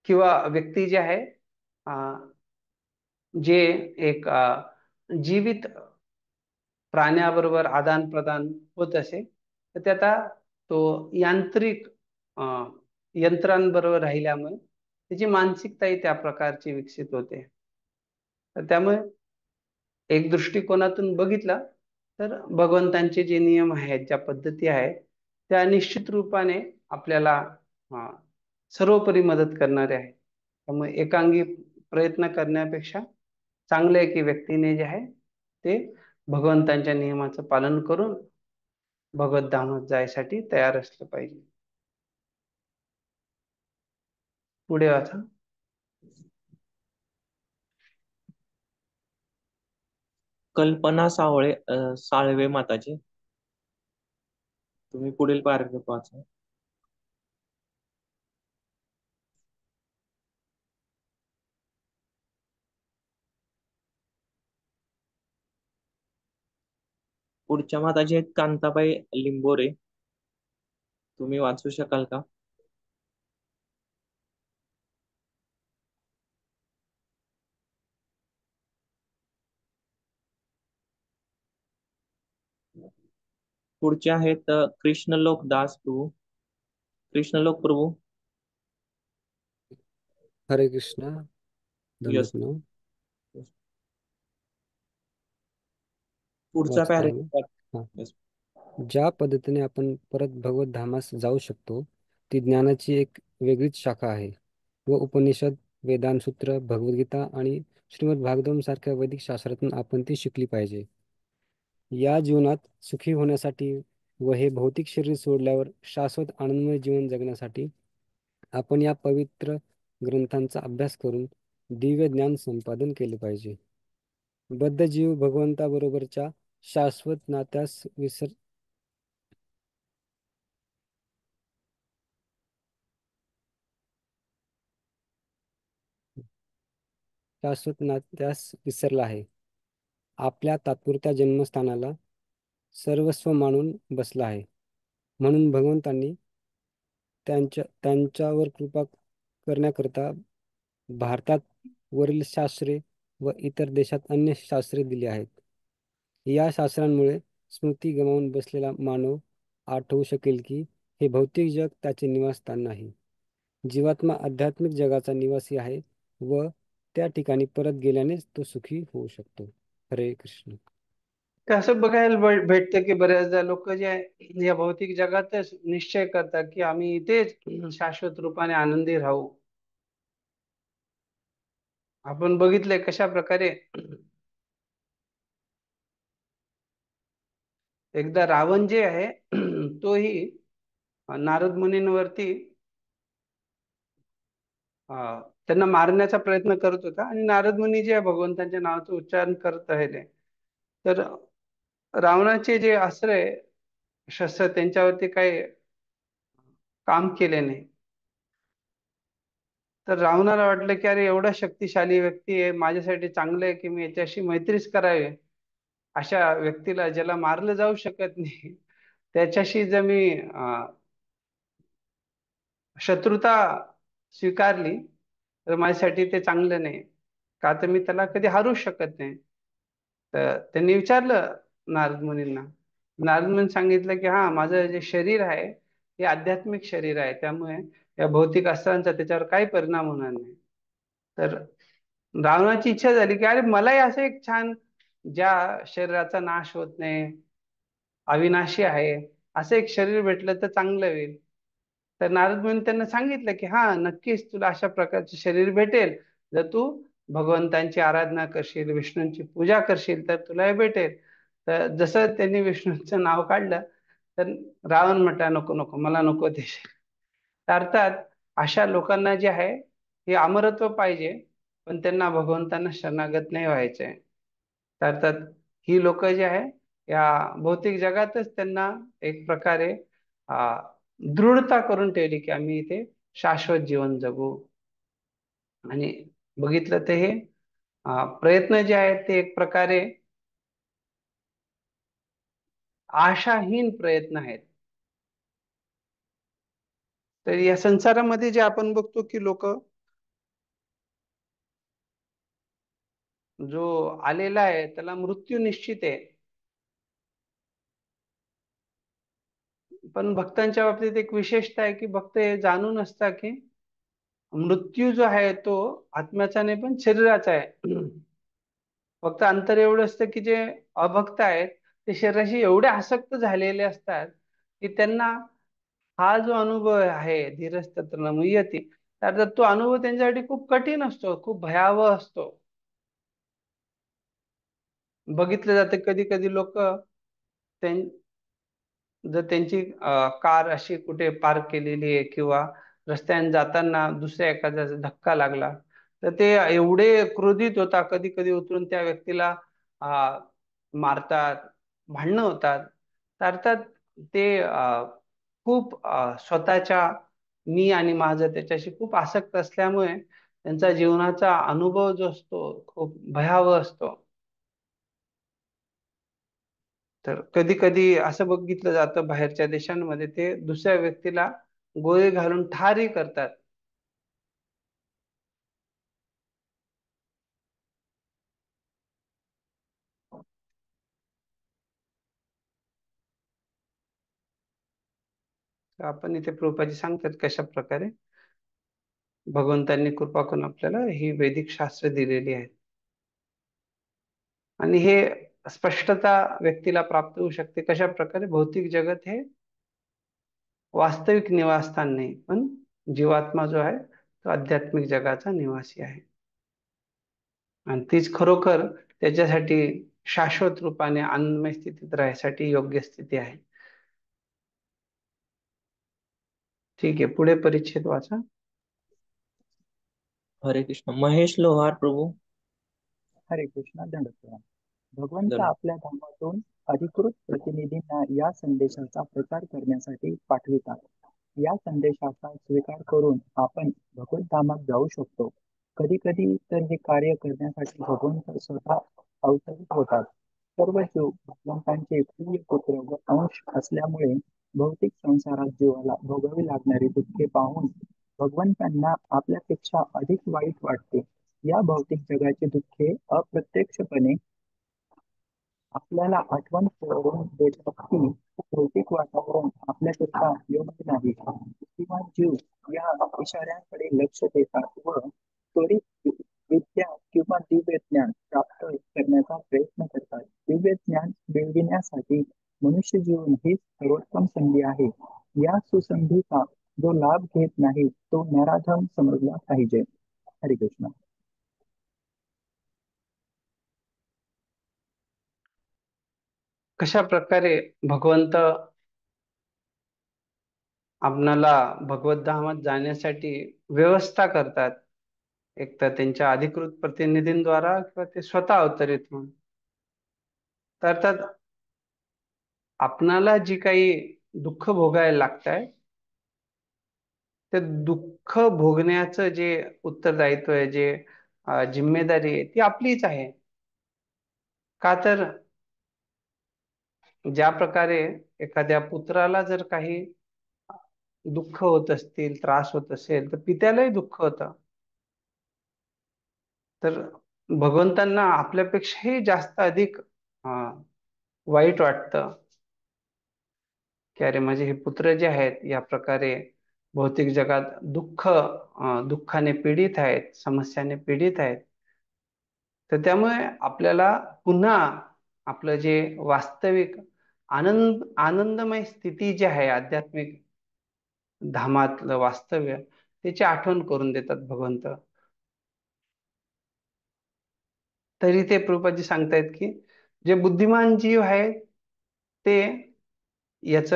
किंवा व्यक्ती जे आहे जे एक जीवित प्राण्याबरोबर आदान प्रदान होत असे, तर ते आता तो यांत्रिक यंत्रांबरोबर राहिल्यामुळे त्याची मानसिकताही त्या प्रकारची विकसित होते. तर त्यामुळे एक दृष्टिकोनातून बघितला तर भगवंतांचे जे नियम आहेत, ज्या पद्धती आहेत, त्या निश्चित रूपाने आपल्याला अं, सर्वोपरी मदत करणारे आहेत. त्यामुळे एकांगी प्रयत्न करण्यापेक्षा चांगलं आहे की व्यक्तीने जे आहे ते भगवंतांच्या नियमाचं पालन करून भगवत धामात जायसाठी तयार असलं पाहिजे. पुढे वाचा. कल्पना साळवे माताजी, तुम्ही पुढील पॅराग्राफ वाचा. पुढच्या माताजी आहेत कांताबाई लिंबोरे, तुम्ही वाचू शकाल का? पुढचे आहेत कृष्णलोक दास प्रभू. कृष्णलोक प्रभू, हरे कृष्णा. यस. दंडक नाव पुढचा वाचतो आहे. पॅराग्राफ. हा. यस. ज्या पद्धतीने आपण परत भगवत धामास जाऊ शकतो ती ज्ञानाची एक वेगळीच शाखा आहे व उपनिषद, वेदांत सूत्र, भगवद्गीता आणि श्रीमद भागवतम सारख्या वैदिक शास्त्रातून आपण ती शिकली पाहिजे. या जीवनात सुखी होण्यासाठी व हे भौतिक शरीर सोडल्यावर शाश्वत आनंदमय जीवन जगण्यासाठी आपण या पवित्र ग्रंथांचा अभ्यास करून दिव्य ज्ञान संपादन केले पाहिजे. बद्ध जीव भगवंताबरोबरच्या शाश्वत नात्यास विसरला आहे. आपल्या तात्पुरत्या जन्मस्थानाला सर्वस्व मानून बसला आहे. म्हणून भगवंतांनी त्यांच्यावर कृपा करण्याकरता भारतात वरील शास्त्रे व इतर देशात अन्य शास्त्रे दिली आहेत. या शास्त्रांमुळे स्मृती गमावून बसलेला मानव आठवू शकेल की हे भौतिक जग त्याचे निवासस्थान नाही. जीवात्मा आध्यात्मिक जगाचा निवासी आहे व त्या ठिकाणी परत गेल्यानेच तो सुखी होऊ शकतो. हरे कृष्ण. तर असं बघायला भेटतं की बऱ्याचदा लोक जे आहे या भौतिक जगातच निश्चय करतात की आम्ही इथेच शाश्वत रूपाने आनंदी राहू. आपण बघितलंय कशा प्रकारे एकदा रावण जे आहे तोही नारद मुनींवरती त्यांना मारण्याचा प्रयत्न करत होता आणि नारद मुनी जे आहे भगवंतांच्या नावाचं उच्चारण करत राहिले तर रावणाचे जे अस्त्र आहे, शस्त्र, त्यांच्यावरती काही काम केले नाही. तर रावणाला वाटलं की अरे एवढा शक्तिशाली व्यक्ती आहे, माझ्यासाठी चांगलं आहे की मी याच्याशी मैत्रीच करावी. अशा व्यक्तीला ज्याला मारलं जाऊ शकत नाही त्याच्याशी जर मी शत्रुता स्वीकारली तर माझ्यासाठी ते चांगलं नाही, का तर मी त्याला कधी हरू शकत नाही. तर त्यांनी विचारलं नारद मुनींना. नारद मुनी सांगितलं की हा, माझं जे शरीर आहे हे आध्यात्मिक शरीर आहे, त्यामुळे या भौतिक अस्त्रांचा त्याच्यावर काही परिणाम होणार नाही. तर रावणाची इच्छा झाली की अरे मलाही असं एक छान, ज्या शरीराचा नाश होत नाही, अविनाशी आहे, असं एक शरीर भेटलं तर चांगलं होईल. तर नारद मुनी त्यांना सांगितलं की हा, नक्कीच तुला अशा प्रकारचे शरीर भेटेल जर तू भगवंतांची आराधना करशील, विष्णूंची पूजा करशील तर तुला हे भेटेल. तर जसं त्यांनी विष्णूंचं नाव काढलं तर रावण म्हटला नको नको, मला नको ते शरीर. तर अर्थात अशा लोकांना जे आहे हे अमरत्व पाहिजे, पण त्यांना भगवंतांना शरणागत नाही व्हायचंय. तर अर्थात ही लोक जे आहे या भौतिक जगातच त्यांना एक प्रकारे दृढता करून ठेवली की आम्ही इथे शाश्वत जीवन जगू. आणि बघितलं तर हे प्रयत्न जे आहेत ते एक प्रकारे आशाहीन प्रयत्न आहेत. तर या संसारामध्ये जे आपण बघतो की लोक जो आलेला आहे त्याला मृत्यू निश्चित आहे, पण भक्तांच्या बाबतीत एक विशेषता आहे की भक्त हे जाणून असतात की मृत्यू जो आहे तो आत्म्याचा नाही पण शरीराचा आहे. फक्त अंतर एवढं असतं की जे अभक्त आहेत ते शरीराशी एवढे आसक्त झालेले असतात की त्यांना हा जो अनुभव आहे धीरस्तत्र मुह्यती, तर तो अनुभव त्यांच्यासाठी खूप कठीण असतो, खूप भयावह असतो. बघितलं जातं कधी कधी लोक जर त्यांची कार अशी कुठे पार्क केलेली आहे किंवा रस्त्याने जाताना दुसऱ्या एखाद्याचा धक्का लागला तर ते एवढे क्रोधित होतात, कधी कधी उतरून त्या व्यक्तीला मारतात, भांडणं होतात. तर अर्थात ते खूप स्वतःच्या मी आणि माझं त्याच्याशी खूप आसक्त असल्यामुळे त्यांचा जीवनाचा अनुभव जो असतो खूप भयावह असतो. तर कधी कधी असं बघितलं जातं बाहेरच्या देशांमध्ये ते दुसऱ्या व्यक्तीला गोळी घालून ठारही करतात. तर आपण इथे प्रभुपादी सांगतात कशा प्रकारे भगवंतांनी कृपा करून आपल्याला ही वैदिक शास्त्र दिलेली आहेत आणि हे स्पष्टता व्यक्तीला प्राप्त होऊ शकते कशा प्रकारे भौतिक जगत हे वास्तविक निवासस्थान नाही पण जीवात्मा जो आहे तो आध्यात्मिक जगाचा निवासी आहे आणि तीच खरोखर त्याच्यासाठी शाश्वत रूपाने आनंदमय स्थितीत राहण्यासाठी योग्य स्थिती आहे. ठीक आहे, पुढे परिच्छेद वाचा. हरे कृष्ण. महेश लोहार प्रभू. हरे कृष्ण. दंडप्रणाम. भगवंत धन्यवाद. आपल्या धामातून अधिकृत प्रतिनिधींना या संदेशाचा प्रचार करण्यासाठी पाठवितात. या संदेशाचा स्वीकार करून आपण भगवत धामात जाऊ शकतो. कधी कधी तर हे कार्य करण्यासाठी भगवंत स्वतः अवतरित होतात. सर्व जीव भगवंतांचे प्रिय पुत्र व अंश असल्यामुळे भौतिक संसारात जीवाला भोगावी लागणारी दुःखे पाहून भगवंतांना आपल्यापेक्षा अधिक वाईट वाटते. या भौतिक जगाची दुःखे अप्रत्यक्षपणे आपल्याला आठवण करून देतात की भौतिक वातावरण आपल्याकरता योग्य नाही. किंवा जीव या इशाऱ्यांकडे लक्ष देतात व त्वरित विद्या किंवा दिव्य ज्ञान प्राप्त करण्याचा प्रयत्न करतात. दिव्य ज्ञान मिळविण्यासाठी मनुष्य जीवन ही सर्वोत्तम संधी आहे. या सुसंधीचा जो लाभ घेत नाही तो नराधम समजला पाहिजे. हरे कृष्ण. कशा प्रकारे भगवंत आपणाला भगवत धामात जाण्यासाठी व्यवस्था करतात, एक तर त्यांच्या अधिकृत प्रतिनिधींद्वारा किंवा ते स्वतः अवतरित होऊन. तर अर्थात आपणाला जी काही दुःख भोगायला लागतंय ते दुःख भोगण्याचं जे उत्तरदायित्व आहे, जे जिम्मेदारी आहे ती आपलीच आहे. का तर ज्या प्रकारे एखाद्या पुत्राला जर काही दुःख होत असतील, त्रास होत असेल तर पित्यालाही दुःख होतं. तर भगवंतांना आपल्यापेक्षाही जास्त अधिक वाईट वाटतं की अरे माझे हे पुत्र जे आहेत या प्रकारे भौतिक जगात दुःखाने पीडित आहेत, समस्याने पीडित आहेत. तर त्यामुळे आपल्याला पुन्हा आपलं जे वास्तविक आनंदमय स्थिती जी आहे आध्यात्मिक धामातलं वास्तव्य त्याची आठवण करून देतात भगवंत. तरी ते प्रभुपादजी सांगतायत की जे बुद्धिमान जीव आहेत ते याच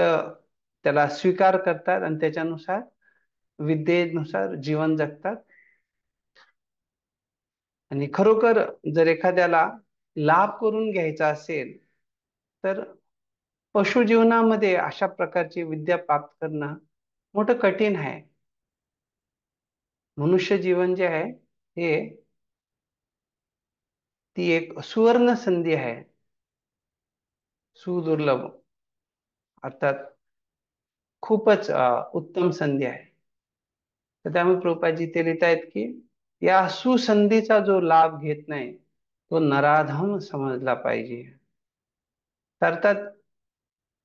त्याला स्वीकार करतात आणि त्याच्यानुसार विद्येनुसार जीवन जगतात. आणि खरोखर जर एखाद्याला लाभ करून घ्यायचा असेल तर पशु जीवनामध्ये अशा प्रकारची विद्या प्राप्त करणं मोठं कठीण आहे. मनुष्य जीवन जे आहे हे ती एक सुवर्ण संधी आहे, सुदुर्लभ अर्थात खूपच उत्तम संधी आहे. तर त्यामुळे प्रभुपादजी ते लिहित आहेत की या सुसंधीचा जो लाभ घेत नाही तो नराधम समजला पाहिजे. अर्थात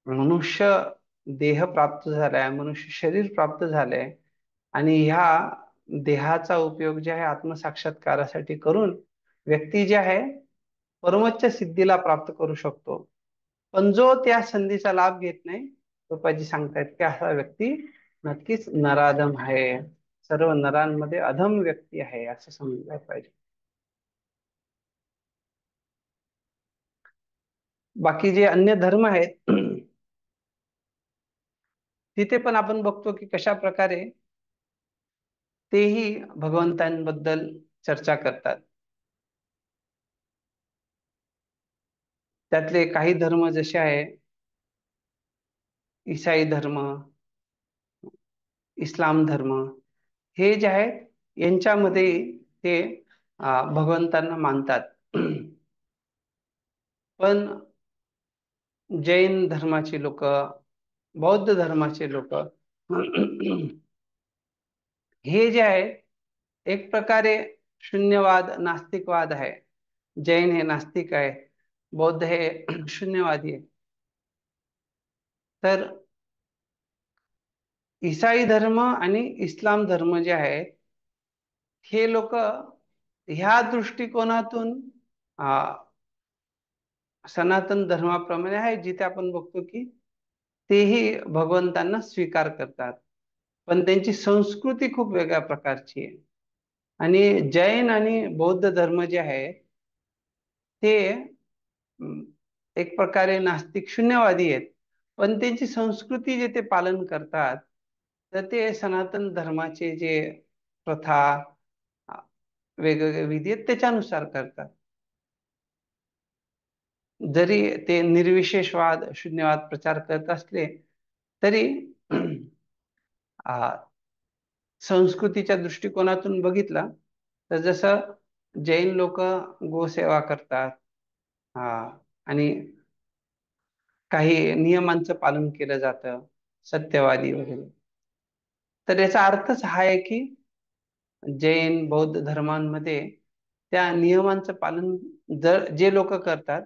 मनुष्य देह प्राप्त झालाय, मनुष्य शरीर प्राप्त झालंय आणि ह्या देहाचा उपयोग जे आहे आत्मसाक्षात्कारासाठी करून व्यक्ती जे आहे परमोच्च सिद्धीला प्राप्त करू शकतो. पण जो त्या संधीचा लाभ घेत नाही, कृपाजी सांगतायत की असा व्यक्ती नक्कीच नराधम आहे, सर्व नरांमध्ये अधम व्यक्ती आहे असं समजलं पाहिजे. बाकी जे अन्य धर्म आहेत तिथे पण आपण बघतो की कशा प्रकारे तेही भगवंतांबद्दल चर्चा करतात. त्यातले काही धर्म जसे आहे ईसाई धर्म, इस्लाम धर्म, हे जे आहेत यांच्यामध्ये ते भगवंतांना मानतात. पण जैन धर्माची लोक, बौद्ध धर्माचे लोक हे जे आहे एक प्रकारे शून्यवाद, नास्तिकवाद आहे. जैन हे नास्तिक आहे, बौद्ध हे शून्यवादी आहे. तर ईसाई धर्म आणि इस्लाम धर्म जे आहे हे लोक ह्या दृष्टिकोनातून सनातन धर्माप्रमाणे आहे, जिथे आपण बघतो की तेही भगवंतांना स्वीकार करतात, पण त्यांची संस्कृती खूप वेगळ्या प्रकारची आहे. आणि जैन आणि बौद्ध धर्म जे आहे ते एक प्रकारे नास्तिक शून्यवादी आहेत, पण त्यांची संस्कृती जे ते पालन करतात तर ते सनातन धर्माचे जे प्रथा, वेगवेगळे विधी आहेत त्याच्यानुसार करतात. जरी ते निर्विशेषवाद, शून्यवाद प्रचार करत असले तरी संस्कृतीच्या दृष्टिकोनातून बघितलं तर जसं जैन लोक गोसेवा करतात आणि काही नियमांचं पालन केलं जातं, सत्यवादी वगैरे, तर याचा अर्थच हा आहे की जैन बौद्ध धर्मांमध्ये त्या नियमांचं पालन जर जे लोक करतात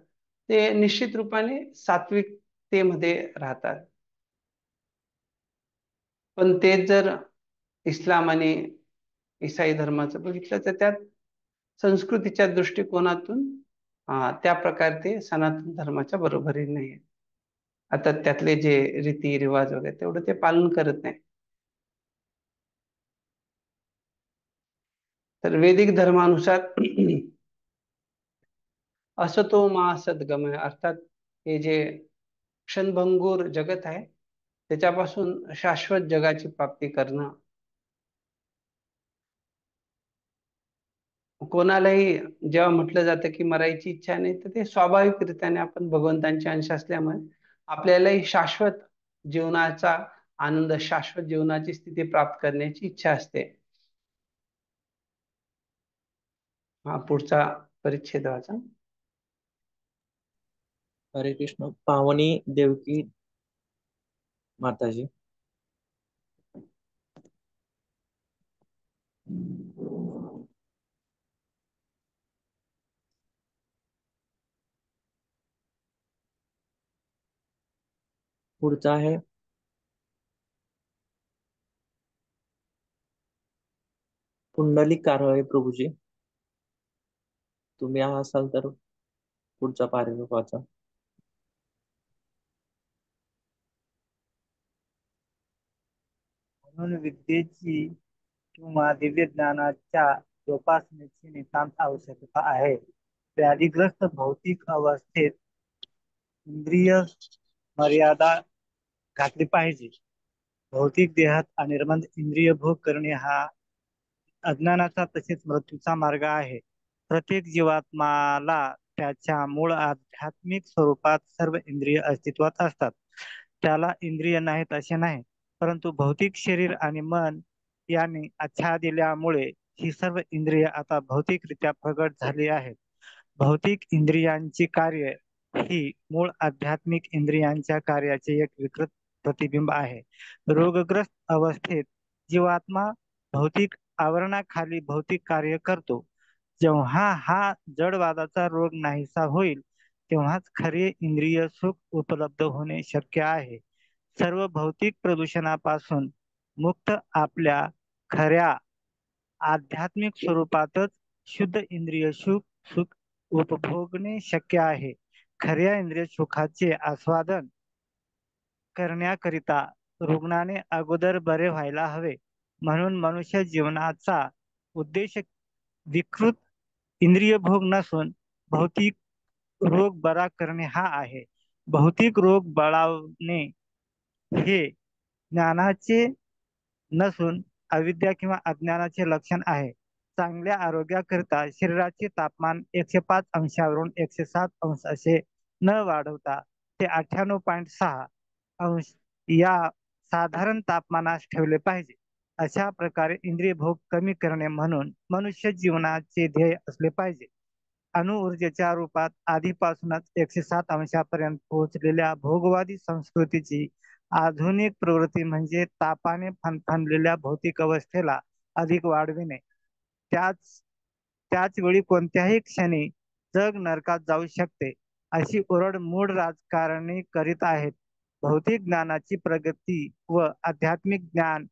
ते निश्चित रूपाने सात्विकतेमध्ये राहतात. पण ते जर इस्लाम आणि ईसाई धर्माचं बघितलं तर त्यात संस्कृतीच्या दृष्टिकोनातून त्या प्रकारे ते सनातन धर्माच्या बरोबरीने नाही आहे. आता त्यातले जे रीती रिवाज वगैरे तेवढं ते पालन करत नाही. तर वैदिक धर्मानुसार असतो मा सद्गमय, अर्थात हे जे क्षणभंगूर जगत आहे त्याच्यापासून शाश्वत जगाची प्राप्ती करणं. कोणालाही जेव्हा म्हटलं जातं की मरायची इच्छा नाही, तर ते स्वाभाविकरित्याने आपण भगवंतांचे अंश असल्यामुळे आपल्यालाही शाश्वत जीवनाचा आनंद, शाश्वत जीवनाची स्थिती प्राप्त करण्याची इच्छा असते. पुढचा परिच्छेद वाचा. हरे कृष्ण. पावनी देवकी माताजी. पुढचा आहे पुंडलिक कारळे प्रभूजी. तुम्ही असाल तर पुढचा पॅराग्राफ वाचा. म्हणून विद्येची किंवा दिव्य ज्ञानाच्या जोपासनेची नितांत आवश्यकता आहे. व्याधीग्रस्त भौतिक अवस्थेत इंद्रिय मर्यादा घातली पाहिजे. भौतिक देहात अनिर्बंध इंद्रिय भोग करणे हा अज्ञानाचा तसेच मृत्यूचा मार्ग आहे. प्रत्येक जीवात्माला त्याच्या मूळ आध्यात्मिक स्वरूपात सर्व इंद्रिय अस्तित्वात असतात. त्याला इंद्रिय नाहीत असे नाही, परंतु भौतिक शरीर आणि मन यांनी आच्छा दिल्यामुळे ही सर्व इंद्रिय आता भौतिकरित्या प्रगट झाली आहेत. भौतिक इंद्रियांची कार्य ही मूळ आध्यात्मिक इंद्रियांच्या कार्याचे एक विकृत प्रतिबिंब आहे. रोगग्रस्त अवस्थेत जीवात्मा भौतिक आवरणाखाली भौतिक कार्य करतो. जेव्हा हा जडवादाचा रोग नाहीसा होईल तेव्हाच खरे इंद्रिय सुख उपलब्ध होणे शक्य आहे. सर्व भौतिक प्रदूषणापासून मुक्त आपल्या खऱ्या आध्यात्मिक स्वरूपातच शुद्ध इंद्रिय सुख उपभोगणे शक्य आहे. खऱ्या इंद्रिय सुखाचे आस्वादन करण्याकरिता रुग्णाने अगोदर बरे व्हायला हवे. म्हणून मनुष्य जीवनाचा उद्देश विकृत इंद्रिय भोग नसून भौतिक रोग बरा करणे हा आहे. भौतिक रोग बळावणे हे ज्ञानाचे नसून अविद्या किंवा अज्ञानाचे लक्षण आहे. चांगल्या आरोग्याकरिता शरीराचे तापमान 105 अंशावरून 107 अंश असे न वाढवता ते 98.6 अंश या साधारण तापमानास ठेवले पाहिजे. अशा प्रकारे इंद्रिय भोग कमी करणे म्हणून मनुष्य जीवनाचे ध्येय असले पाहिजे. अणुऊर्जेच्या रूपात आधीपासूनच 107 अंशापर्यंत पोहोचलेल्या भोगवादी संस्कृतीची आधुनिक प्रवृत्ती म्हणजे तापाने फणफणलेल्या भौतिक अवस्थेला अधिक वाढविणे. त्याच वेळी कोणत्याही क्षणी जग नरकात जाऊ शकते अशी ओरड मूढ राजकारणी करीत आहेत. भौतिक ज्ञानाची प्रगती व आध्यात्मिक ज्ञान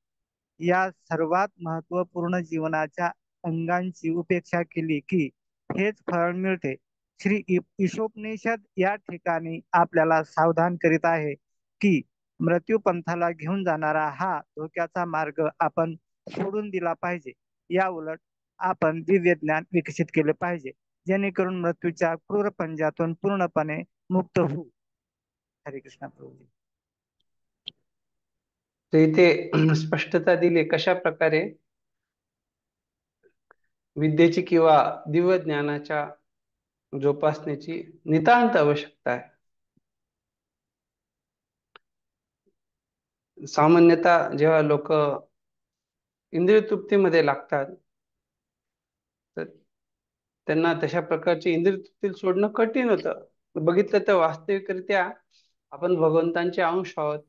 या सर्वात महत्वपूर्ण जीवनाच्या अंगांची उपेक्षा केली की हेच फळ मिळते. श्री ईशोपनिषद या ठिकाणी आपल्याला सावधान करीत आहे की मृत्यू पंथाला घेऊन जाणारा हा धोक्याचा मार्ग आपण सोडून दिला पाहिजे. या उलट आपण दिव्य ज्ञान विकसित केले पाहिजे जेणेकरून मृत्यूच्या क्रूर पंजातून पूर्णपणे मुक्त होऊ. हरे कृष्ण प्रभूजी. तर इथे स्पष्टता दिली कशा प्रकारे विद्येची किंवा दिव्य ज्ञानाच्या जोपासनेची नितांत आवश्यकता आहे. सामान्यतः जेव्हा लोक इंद्रिय तृप्तीमध्ये लागतात तर त्यांना तशा प्रकारची इंद्रिय तृप्ती सोडणं कठीण होतं. बघितलं तर वास्तविकरित्या आपण भगवंतांचे अंश आहोत.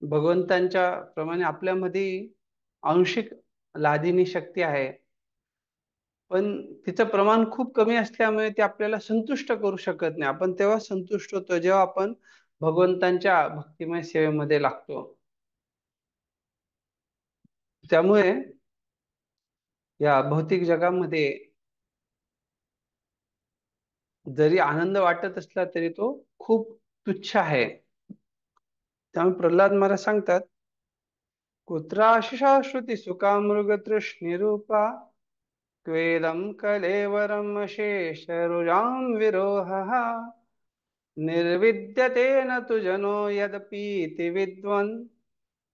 भगवंतांच्या प्रमाणे आपल्यामध्ये आंशिक लादिनी शक्ती आहे, पण तिचं प्रमाण खूप कमी असल्यामुळे ते आपल्याला संतुष्ट करू शकत नाही. आपण तेव्हा संतुष्ट होतो जेव्हा आपण भगवंतांच्या भक्तिमय सेवेमध्ये लागतो. त्यामुळे या भौतिक जगामध्ये जरी आनंद वाटत असला तरी तो खूप तुच्छ आहे. त्यामुळे प्रल्हाद महाराज सांगतात, कुत्राशिषा श्रुती सुखा मृग तृष्णिरूपा क्वेदं कलेवरम शेषरुजां विरोहः निर्विद्यतेन तु जनो यदपीति विद्वन्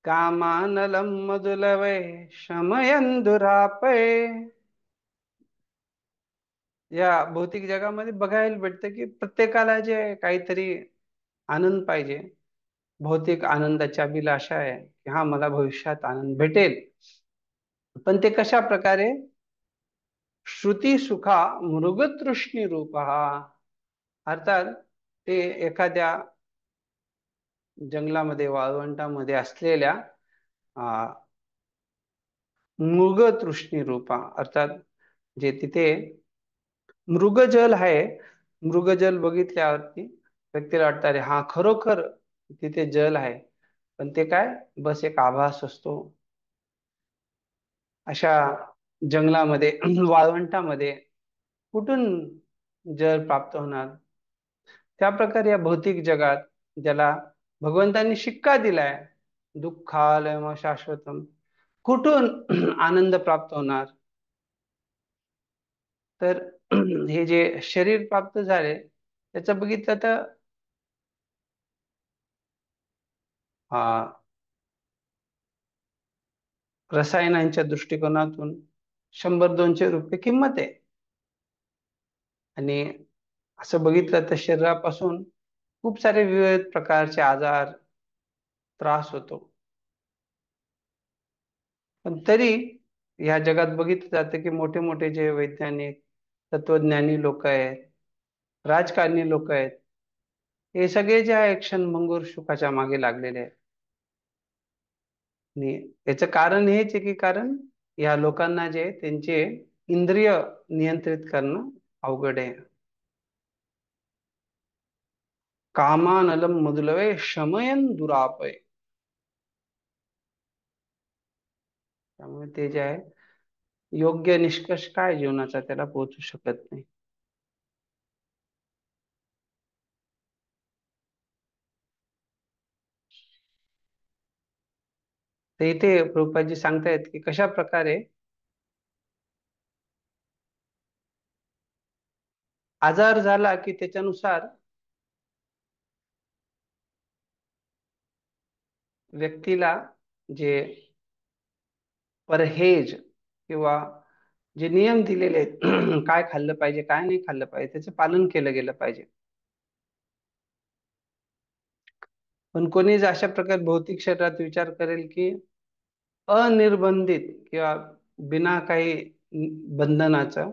कामानलं मधुलवै शमयन् दुरापय. या भौतिक जगामध्ये बघायला भेटतं की प्रत्येकाला जे काहीतरी आनंद पाहिजे, भौतिक आनंदाची अभिलाषा आहे की हा मला भविष्यात आनंद भेटेल, पण ते कशा प्रकारे श्रुती सुखा मृगतृष्णी रूपः, अर्थात ते एखाद्या जंगलामध्ये वाळवंटामध्ये असलेल्या मृगतृष्णी रूपा, अर्थात जे तिथे मृगजल आहे, मृगजल बघितल्यावरती व्यक्तीला वाटतं अरे हा खरोखर तिथे जल आहे, पण ते काय बस एक आभास असतो. अशा जंगलामध्ये वाळवंटामध्ये कुठून जल प्राप्त होणार? त्या प्रकारे या भौतिक जगात ज्याला भगवंतांनी शिक्का दिलाय दुःखालयम शाश्वतम, कुठून आनंद प्राप्त होणार? तर हे जे शरीर प्राप्त झाले त्याचं बघितलं तर रसायनांच्या दृष्टिकोनातून 100-200 रुपये किंमत आहे. आणि असं बघितलं तर शरीरापासून खूप सारे विविध प्रकारचे आजार, त्रास होतो. पण तरी या जगात बघितलं जातं की मोठे मोठे जे वैज्ञानिक तत्वज्ञानी लोक आहेत, राजकारणी लोक आहेत, हे सगळे जे आहे क्षणभंगुर सुखाच्या मागे लागलेले आहेत. आणि याचं कारण हेच आहे की कारण या लोकांना जे त्यांचे इंद्रिय नियंत्रित करणं अवघड आहे. कामानलम मधुलवे शमयन दुरापय, त्यामुळे ते जे आहे योग्य निष्कर्ष काय जीवनाचा त्याला पोहोचू शकत नाही. तर इथे प्रभुपादजी सांगतायत की कशा प्रकारे आजार झाला की त्याच्यानुसार व्यक्तीला जे परहेज किंवा जे नियम दिलेले आहेत काय खाल्लं पाहिजे काय नाही खाल्लं पाहिजे त्याचं पालन केलं गेलं पाहिजे. पण कोणीच अशा प्रकारे भौतिक शरीरात विचार करेल की अनिर्बंधित किंवा बिना काही बंधनाचा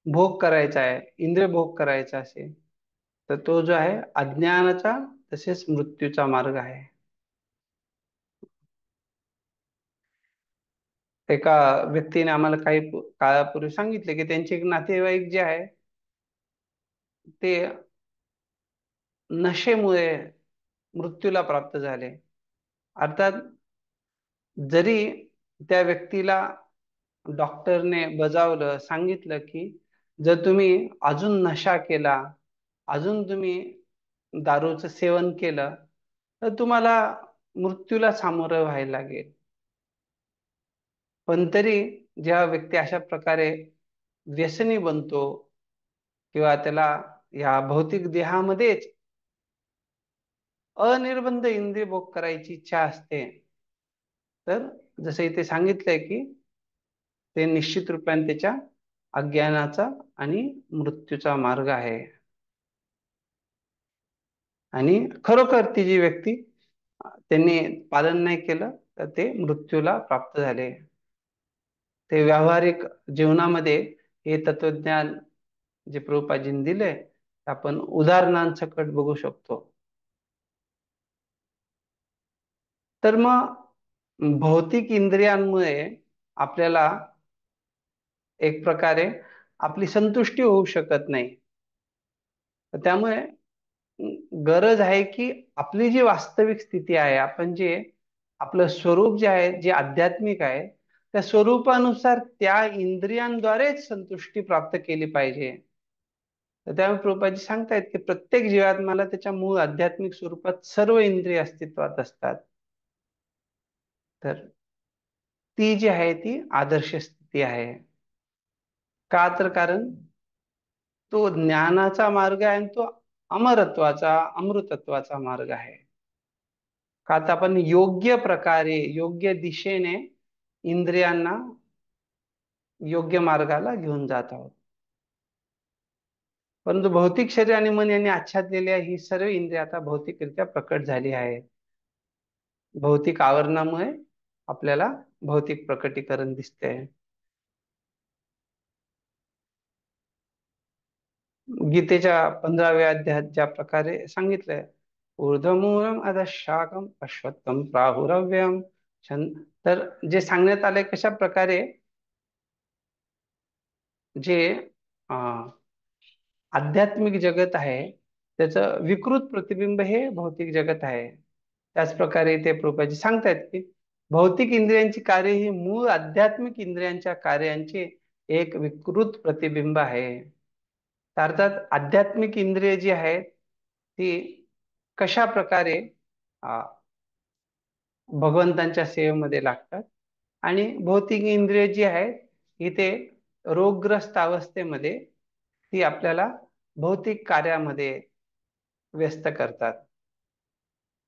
भोग करायचा आहे, इंद्रिय भोग करायचा असेल तर तो जो आहे अज्ञानाचा तसेच मृत्यूचा मार्ग आहे. एका व्यक्तीने आम्हाला काही काळापूर्वी सांगितले की त्यांचे एक नातेवाईक जे आहे ते नशेमुळे मृत्यूला प्राप्त झाले. अर्थात जरी त्या व्यक्तीला डॉक्टरने बजावलं सांगितलं की जर तुम्ही अजून नशा केला, अजून तुम्ही दारूचं सेवन केलं तर तुम्हाला मृत्यूला सामोरं व्हायला लागेल. पण तरी जेव्हा व्यक्ती अशा प्रकारे व्यसनी बनतो किंवा त्याला या भौतिक देहामध्येच अनिर्बंध इंद्रिय भोग करायची इच्छा असते तर जसं इथे सांगितलंय की ते निश्चित रूपाने त्याच्या अज्ञानाचा आणि मृत्यूचा मार्ग आहे. आणि खरोखर ती जी व्यक्ती त्यांनी पालन नाही केलं तर ते मृत्यूला प्राप्त झाले. ते व्यावहारिक जीवनामध्ये हे तत्वज्ञान जे प्रभुपादजींनी दिले आपण उदाहरणांसकट बघू शकतो. तर मग भौतिक इंद्रियांमुळे आपल्याला एक प्रकारे आपली संतुष्टी होऊ शकत नाही. त्यामुळे गरज आहे की आपली जी वास्तविक स्थिती आहे आपण जे आपलं स्वरूप जे आहे जे आध्यात्मिक आहे त्या स्वरूपानुसार त्या इंद्रियांद्वारेच संतुष्टी प्राप्त केली पाहिजे. तर त्यामुळे प्रभुपादजी सांगतायत की प्रत्येक जीवात्म्याला त्याच्या मूळ आध्यात्मिक स्वरूपात सर्व इंद्रिय अस्तित्वात असतात. तर ती जी आहे ती आदर्श स्थिती आहे. का तर कारण तो ज्ञानाचा मार्ग आहे आणि तो अमरत्वाचा अमृतत्वाचा मार्ग आहे. का तर आपण योग्य प्रकारे योग्य दिशेने इंद्रियांना योग्य मार्गाला घेऊन जात आहोत. परंतु भौतिक शरीर आणि मन यांनी आच्छादलेली ही सर्व इंद्रिय आता भौतिकरित्या प्रकट झाली आहेत. भौतिक आवरणामुळे आपल्याला भौतिक प्रकटीकरण दिसते. गीतेच्या 15व्या अध्यायात ज्या प्रकारे सांगितलंय ऊर्ध्वमूलम अधशाकम अश्वत्थम प्राहुरव्यम तर जे सांगण्यात आलंय कशा प्रकारे जे आध्यात्मिक जगत आहे त्याचं विकृत प्रतिबिंब हे भौतिक जगत आहे. त्याच प्रकारे ते प्रभुपादजी सांगतायत की भौतिक इंद्रियांची कार्य ही मूळ आध्यात्मिक इंद्रियांच्या कार्यांचे एक विकृत प्रतिबिंब आहे. अर्थात आध्यात्मिक इंद्रिय जी आहेत ती कशा प्रकारे भगवंतांच्या सेवेमध्ये लागतात आणि भौतिक इंद्रिय जी आहेत इथे रोगग्रस्त अवस्थेमध्ये ती आपल्याला भौतिक कार्यामध्ये व्यस्त करतात,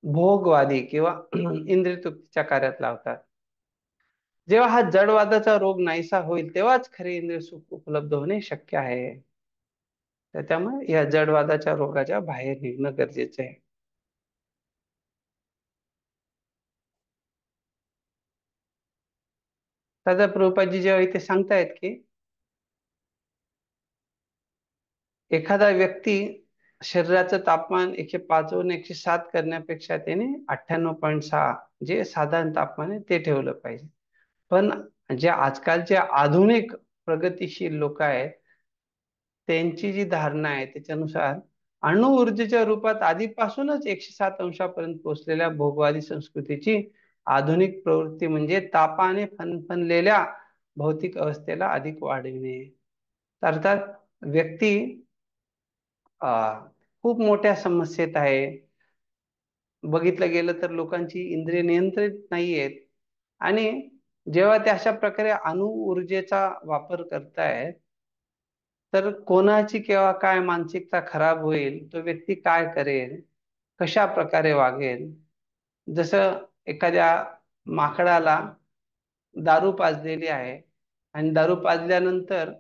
भोगवादी किंवा इंद्रिय तृप्तीच्या कार्यात लावतात. जेव्हा हा जडवादाचा रोग नाहीसा होईल तेव्हाच खरे इंद्रिय सुख उपलब्ध होणे शक्य आहे. तर त्यामुळे या जडवादाच्या रोगाच्या बाहेर निघणं गरजेचं आहे. दादा प्रभुपादजी जेव्हा इथे सांगतायत की एखादा व्यक्ती शरीराचं तापमान 105 वरून 107 करण्यापेक्षा त्याने 98.6 जे साधारण तापमान आहे ते ठेवलं पाहिजे. पण जे आजकालचे आधुनिक प्रगतीशील लोक आहेत त्यांची जी धारणा आहे त्याच्यानुसार अणु ऊर्जेच्या रूपात आधीपासूनच 107 अंशापर्यंत पोहोचलेल्या भोगवादी संस्कृतीची आधुनिक प्रवृत्ती म्हणजे तापाने फणफणलेल्या भौतिक अवस्थेला अधिक वाढविणे. अर्थात व्यक्ती खूप मोठ्या समस्येत आहे. बघितलं गेलं तर लोकांची इंद्रिय नियंत्रित नाहीयेत आणि जेव्हा ते अशा प्रकारे अणु ऊर्जेचा वापर करतायत तर कोणाची केव्हा काय मानसिकता खराब होईल, तो व्यक्ती काय करेल, कशा प्रकारे वागेल. जसं एखाद्या माकडाला दारू पाजलेली आहे आणि दारू पाजल्यानंतर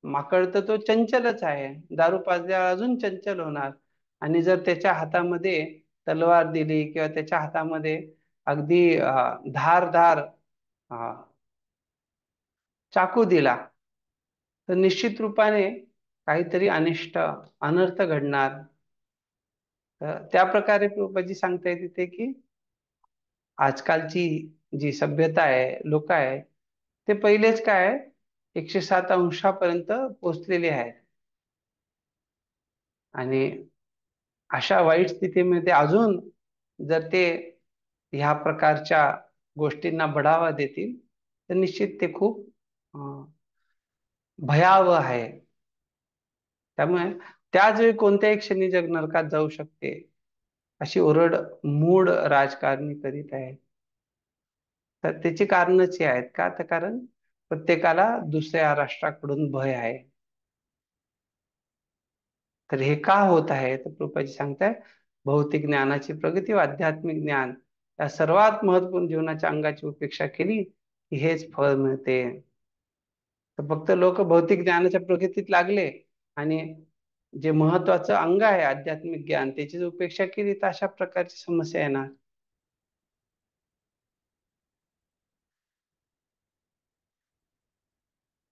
माकड तर तो चंचलच आहे, दारू पाजल्यावर अजून चंचल होणार. आणि जर त्याच्या हातामध्ये तलवार दिली किंवा त्याच्या हातामध्ये अगदी धारदार चाकू दिला तर निश्चित रूपाने काहीतरी अनिष्ट अनर्थ घडणार. तर त्या प्रकारे प्रभुपाजी सांगता येते की आजकालची जी सभ्यता आहे, लोक आहे, ते पहिलेच काय 107 अंशापर्यंत पोहोचलेले आहेत आणि अशा वाईट स्थितीमध्ये अजून जर ते ह्या प्रकारच्या गोष्टींना बढावा देतील तर निश्चित ते खूप भयावह आहे. त्यामुळे त्याच वेळी कोणत्याही क्षणी जग नरकात जाऊ शकते अशी ओरड मूढ राजकारणी करीत आहे. तर त्याची कारणच ही आहेत का, तर कारण प्रत्येकाला दुसऱ्या राष्ट्राकडून भय आहे. तर हे का होत आहे, तर प्रभुपाद सांगताय भौतिक ज्ञानाची प्रगती व आध्यात्मिक ज्ञान या सर्वात महत्वपूर्ण जीवनाच्या अंगाची उपेक्षा केली की हेच फळ मिळते. तर फक्त लोक भौतिक ज्ञानाच्या प्रगतीत लागले आणि जे महत्वाचं अंग आहे आध्यात्मिक ज्ञान त्याची उपेक्षा केली तर अशा प्रकारची समस्या येणार.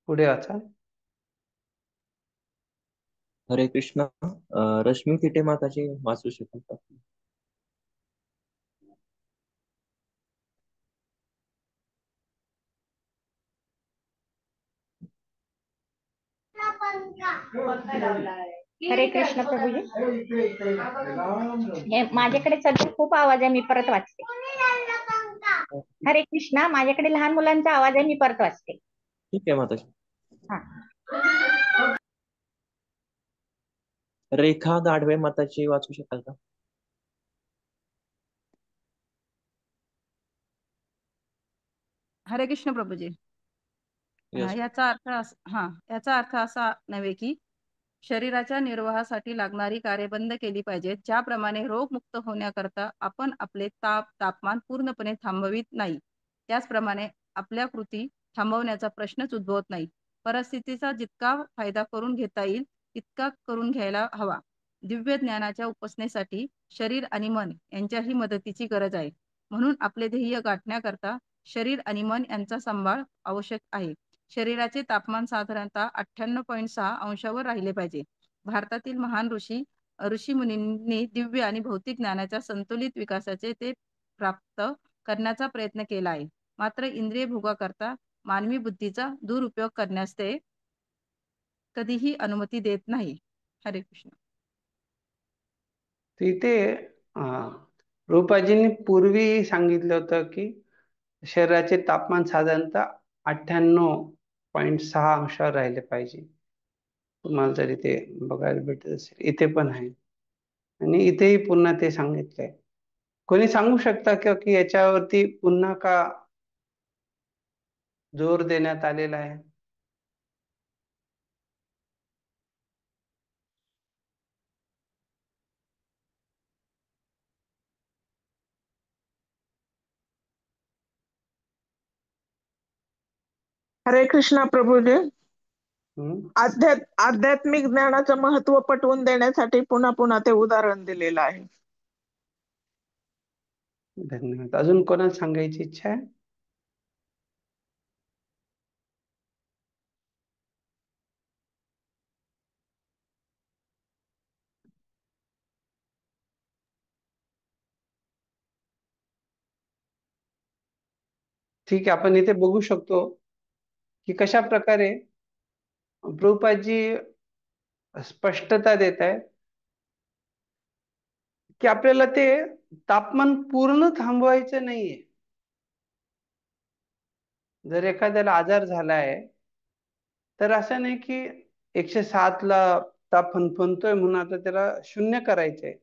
पुढे वाचा. हरे कृष्ण. रश्मी थिटे माताजी वाचू शकाल का? हरे कृष्ण प्रभूजी. हे माझ्याकडे सध्या खूप आवाज आहे, मी परत वाचते. हरे कृष्णा, माझ्याकडे लहान मुलांचा आवाज आहे, मी परत वाचते. ठीक आहे माताजी. हा. रेखा गाढवे माताजी वाचू शकाल का? हरे कृष्ण प्रभूजी. Yes. याचा अर्थ असा नव्हे की शरीराच्या निर्वाहासाठी लागणारी कार्य बंद केली पाहिजेत. ज्याप्रमाणे रोगमुक्त होण्याकरता आपण आपले तापमान पूर्णपणे थांबवित नाही, त्याचप्रमाणे आपल्या कृती थांबवण्याचा प्रश्नच उद्भवत नाही. परिस्थितीचा जितका फायदा करून घेता येईल तितका करून घ्यायला हवा. दिव्य ज्ञानाच्या उपासनेसाठी शरीर आणि मन यांच्याही मदतीची गरज आहे. म्हणून आपले ध्येय गाठण्याकरता शरीर आणि मन यांचा सांभाळ आवश्यक आहे. शरीराचे तापमान साधारणतः 98.6 अंशावर राहिले पाहिजे. भारतातील महान ऋषी मुनींनी दिव्य आणि भौतिक ज्ञानाच्या संतुलित विकासाचे ते प्राप्त करण्याचा प्रयत्न केला आहे. मात्र इंद्रिय भोगाकरता मानवी बुद्धीचा दुरुपयोग करण्यास ते कधीही अनुमती देत नाही. हरे कृष्ण. तिथे रूपाजींनी पूर्वी सांगितलं होतं की शरीराचे तापमान साधारणतः 98.6 अंशावर राहिले पाहिजे. तुम्हाला जर इथे बघायला भेटत असेल, इथे पण आहे आणि इथेही पुन्हा ते सांगितलंय. कोणी सांगू शकता का की याच्यावरती पुन्हा का जोर देण्यात आलेला आहे? हरे कृष्णा प्रभूजी. आध्यात्मिक ज्ञानाचं महत्व पटवून देण्यासाठी पुन्हा पुन्हा ते उदाहरण दिलेलं आहे. धन्यवाद. अजून कोणाला सांगायची इच्छा आहे? ठीक आहे, आपण इथे बघू शकतो की कशा प्रकारे प्रभुपादजी स्पष्टता देत आहे की आपल्याला ते तापमान पूर्ण थांबवायचं नाहीये. जर एखाद्याला आजार झालाय तर असं नाही की 107ला ताप फणफणतोय म्हणून आता त्याला शून्य करायचंय.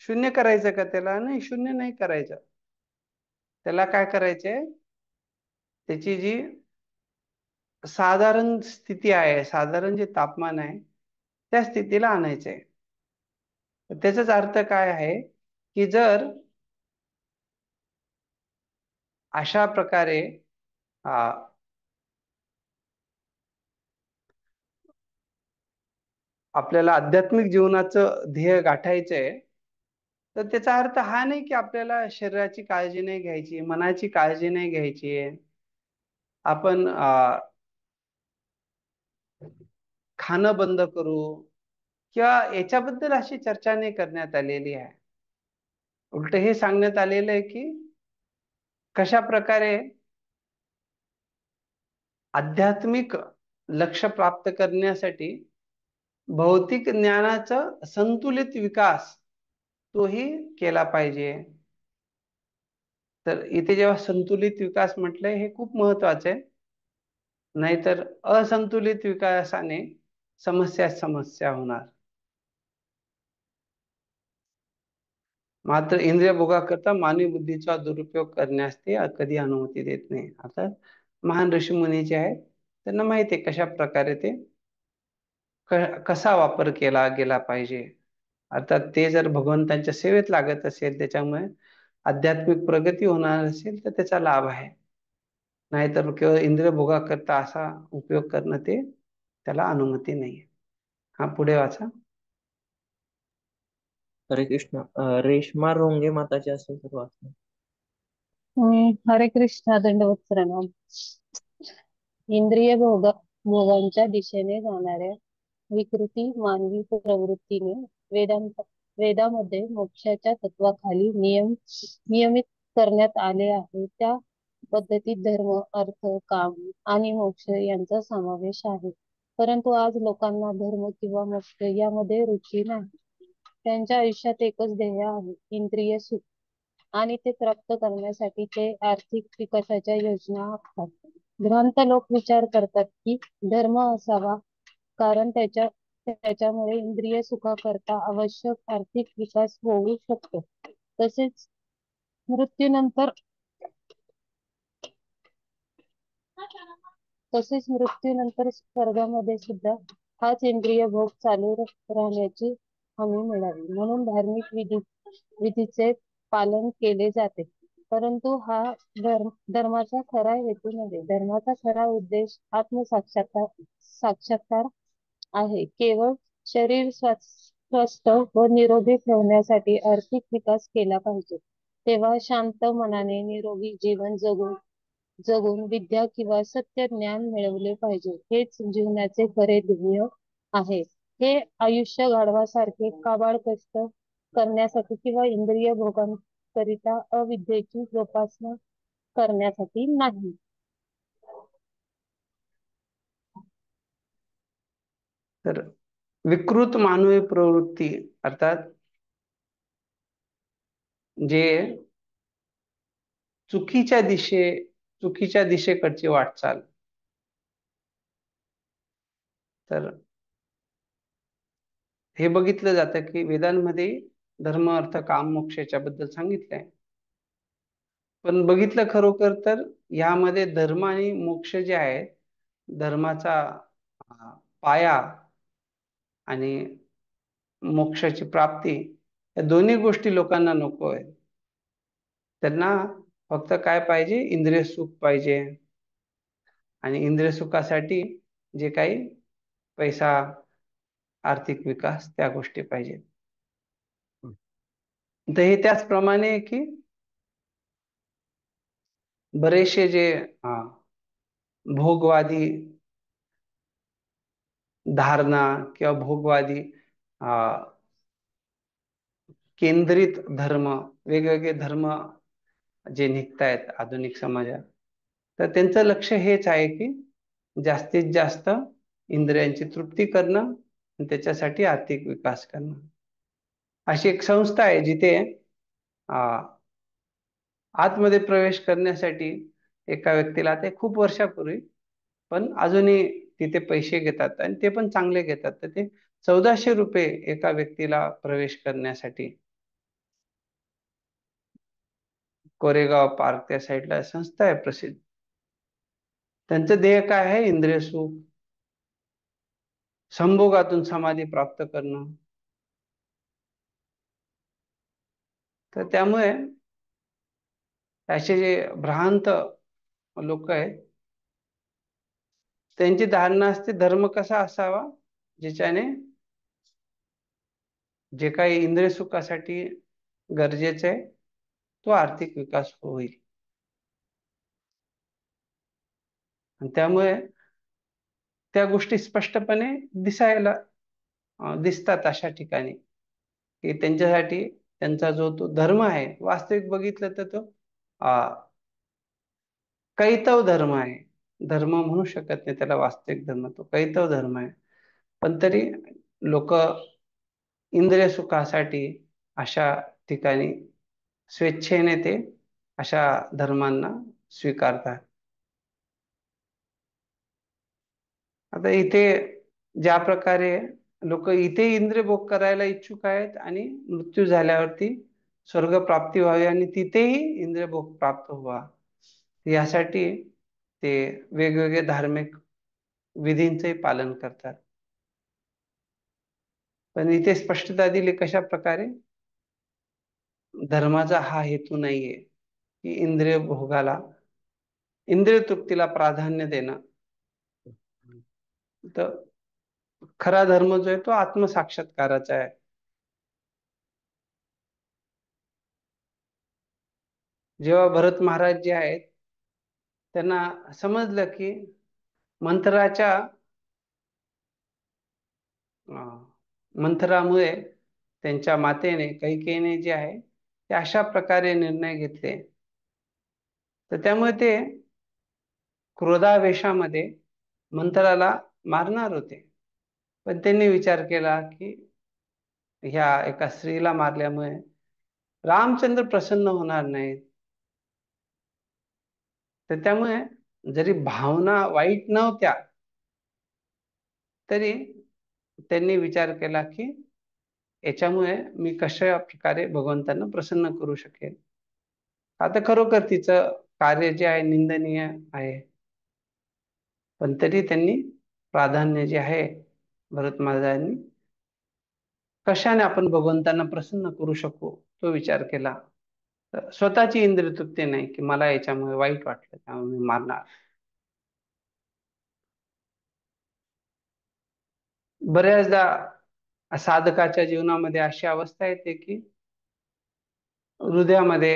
शून्य करायचं का त्याला? नाही, शून्य नाही करायचं. त्याला काय करायचंय, त्याची जी साधारण स्थिती आहे, साधारण जे तापमान आहे त्या स्थितीला आणायचंय. त्याचाच अर्थ काय आहे की जर अशा प्रकारे आपल्याला आध्यात्मिक जीवनाचं ध्येय गाठायचंय, तर त्याचा अर्थ हा नाही की आपल्याला शरीराची काळजी नाही घ्यायची, मनाची काळजी नाही घ्यायची आहे. आपण खाणं बंद करू किंवा याच्याबद्दल अशी चर्चा नाही करण्यात आलेली आहे. उलट हे सांगण्यात आलेलं आहे की कशा प्रकारे आध्यात्मिक लक्ष्य प्राप्त करण्यासाठी भौतिक ज्ञानाचा संतुलित विकास तोही केला पाहिजे. तर इथे जेव्हा संतुलित विकास म्हटलंय हे खूप महत्वाचं आहे. नाहीतर असंतुलित विकासाने समस्या होणार. मात्र इंद्रिय भोगाकरता मानवी बुद्धीचा दुरुपयोग करण्यास ते कधी अनुमती देत नाही. अर्थात महान ऋषी मुनी जे आहेत त्यांना माहिती आहे कशा प्रकारे ते कसा वापर केला गेला पाहिजे. अर्थात ते जर भगवंतांच्या सेवेत लागत असेल, त्याच्यामुळे आध्यात्मिक प्रगती होणार असेल तर त्याचा लाभ आहे. नाहीतर केवळ इंद्रिय भोगाकरता असा उपयोग करणं ते त्याला अनुमती नाही. हा, पुढे वाचा. हरे कृष्ण. रेश्मा रोंगे माताची असेल तर वाचा. हरे कृष्णा, दंडवत प्रणाम. इंद्रिय भोगांच्या दिशेने जाणाऱ्या विकृती मानवी प्रवृत्तीने वेदामध्ये मोक्षाच्या तत्वाखाली नियमित करण्यात आले आहे. त्या पद्धतीत धर्म, अर्थ, काम आणि मोक्ष यांचा समावेश आहे. परंतु आज लोकांना धर्म किंवा मोक्ष यामध्ये रुची नाही. त्यांच्या आयुष्यात एकच ध्येय आहे, इंद्रिय सुख, आणि ते प्राप्त करण्यासाठी ते आर्थिक विकासाच्या योजना आखतात. भ्रांत लोक विचार करतात की धर्म असावा, कारण त्याच्यामुळे इंद्रिय सुखाकरता आवश्यक आर्थिक विकास होऊ शकतो. तसेच मृत्यूनंतर स्वर्गामध्ये सुद्धा हाच इंद्रिय भोग चालू राहण्याची हमी मिळावी म्हणून धार्मिक विधीचे पालन केले जाते. परंतु हा धर्माचा खरा हेतू नव्हे. धर्माचा खरा उद्देश साक्षात्कार आहे. केवळ शरीर स्वस्थ व निरोगी ठेवण्यासाठी आर्थिक विकास केला पाहिजे. तेव्हा शांत मनाने निरोगी जीवन जगून विद्या किंवा सत्य ज्ञान मिळवले पाहिजे. हेच जीवनाचे खरे ध्येय आहे. हे आयुष्य गाढवासारखे काबाड कष्ट करण्यासाठी किंवा इंद्रिय भोगांकरिता अविद्येची जोपासना करण्यासाठी नाही. तर विकृत मानवी प्रवृत्ती अर्थात जे चुकीच्या दिशेकडची वाटचाल, तर हे बघितलं जातं की वेदांमध्ये धर्म, अर्थ, काम, मोक्ष याच्याबद्दल सांगितलंय. पण बघितलं खरोखर तर यामध्ये धर्म आणि मोक्ष जे आहे, धर्माचा पाया आणि मोक्षाची प्राप्ती, या दोन्ही गोष्टी लोकांना नको आहेत. त्यांना फक्त काय पाहिजे, इंद्रिय सुख पाहिजे. आणि इंद्रिय सुखासाठी जे काही पैसा, आर्थिक विकास, त्या गोष्टी पाहिजेत. तर हे त्याचप्रमाणे की बरेचसे जे भोगवादी धारणा किंवा भोगवादी केंद्रित धर्म, वेगवेगळे धर्म जे निघतायत आधुनिक समाजात, तर त्यांचं लक्ष हेच आहे की जास्तीत जास्त इंद्रियांची तृप्ती करणं आणि त्याच्यासाठी आर्थिक विकास करणं. अशी एक संस्था आहे जिथे आतमध्ये प्रवेश करण्यासाठी एका व्यक्तीला, ते खूप वर्षापूर्वी, पण अजूनही तिथे पैसे घेतात आणि ते पण चांगले घेतात. तर ते 1400 रुपये एका व्यक्तीला प्रवेश करण्यासाठी. कोरेगाव पार्क त्या साईडला संस्था आहे प्रसिद्ध. त्यांचं ध्येय काय आहे? इंद्रिय सुख, संभोगातून समाधी प्राप्त करणं. तर त्यामुळे असे जे भ्रांत लोक आहेत, त्यांची धारणा असते धर्म कसा असावा, ज्याच्याने जे काही इंद्रिय सुखासाठी गरजेचे आहे तो आर्थिक विकास होईल. आणि त्यामुळे त्या गोष्टी स्पष्टपणे दिसतात अशा ठिकाणी, की त्यांच्यासाठी त्यांचा जो तो धर्म आहे, वास्तविक बघितलं तर तो कैतव धर्म आहे. धर्म म्हणू शकत नाही त्याला वास्तविक धर्म, तो कैतव धर्म आहे. पण तरी लोक इंद्रिय सुखासाठी अशा ठिकाणी स्वेच्छेने ते अशा धर्मांना स्वीकारतात. आता इथे ज्या प्रकारे लोक इथे इंद्रिय भोग करायला इच्छुक आहेत आणि मृत्यू झाल्यावरती स्वर्ग प्राप्ती व्हावी आणि तिथेही इंद्रिय भोग प्राप्त व्हावा, यासाठी ते वेगवेगळे धार्मिक विधींचे पालन करतात. पण इथे स्पष्टता दिली कशा प्रकारे धर्माचा हा हेतू नाहीये की इंद्रिय भोगाला, इंद्रिय तृप्तीला प्राधान्य देणं. तर खरा धर्म जो आहे तो आत्मसाक्षात्काराचा आहे. जेव्हा भरत महाराज जे आहेत त्यांना समजलं की मंथराच्या मंथरामुळे त्यांच्या मातेने कैकेयीने जे आहे ते अशा प्रकारे निर्णय घेतले, तर त्यामुळे ते क्रोधावेशामध्ये मंथराला मारणार होते. पण त्यांनी विचार केला की ह्या एका स्त्रीला मारल्यामुळे रामचंद्र प्रसन्न होणार नाहीत. तर त्यामुळे जरी भावना वाईट नव्हत्या तरी त्यांनी विचार केला की याच्यामुळे मी कशा प्रकारे भगवंतांना प्रसन्न करू शकेल. आता खरोखर तिचं कार्य जे आहे निंदनीय आहे, पण तरी त्यांनी प्राधान्य जे आहे भरत महाराजांनी कशाने आपण भगवंतांना प्रसन्न करू शकू तो विचार केला. स्वतःची इंद्रिय तृप्ती नाही की मला याच्यामुळे वाईट वाटलं त्यामुळे मी मारणार. बऱ्याचदा साधकाच्या जीवनामध्ये अशी अवस्था येते की हृदयामध्ये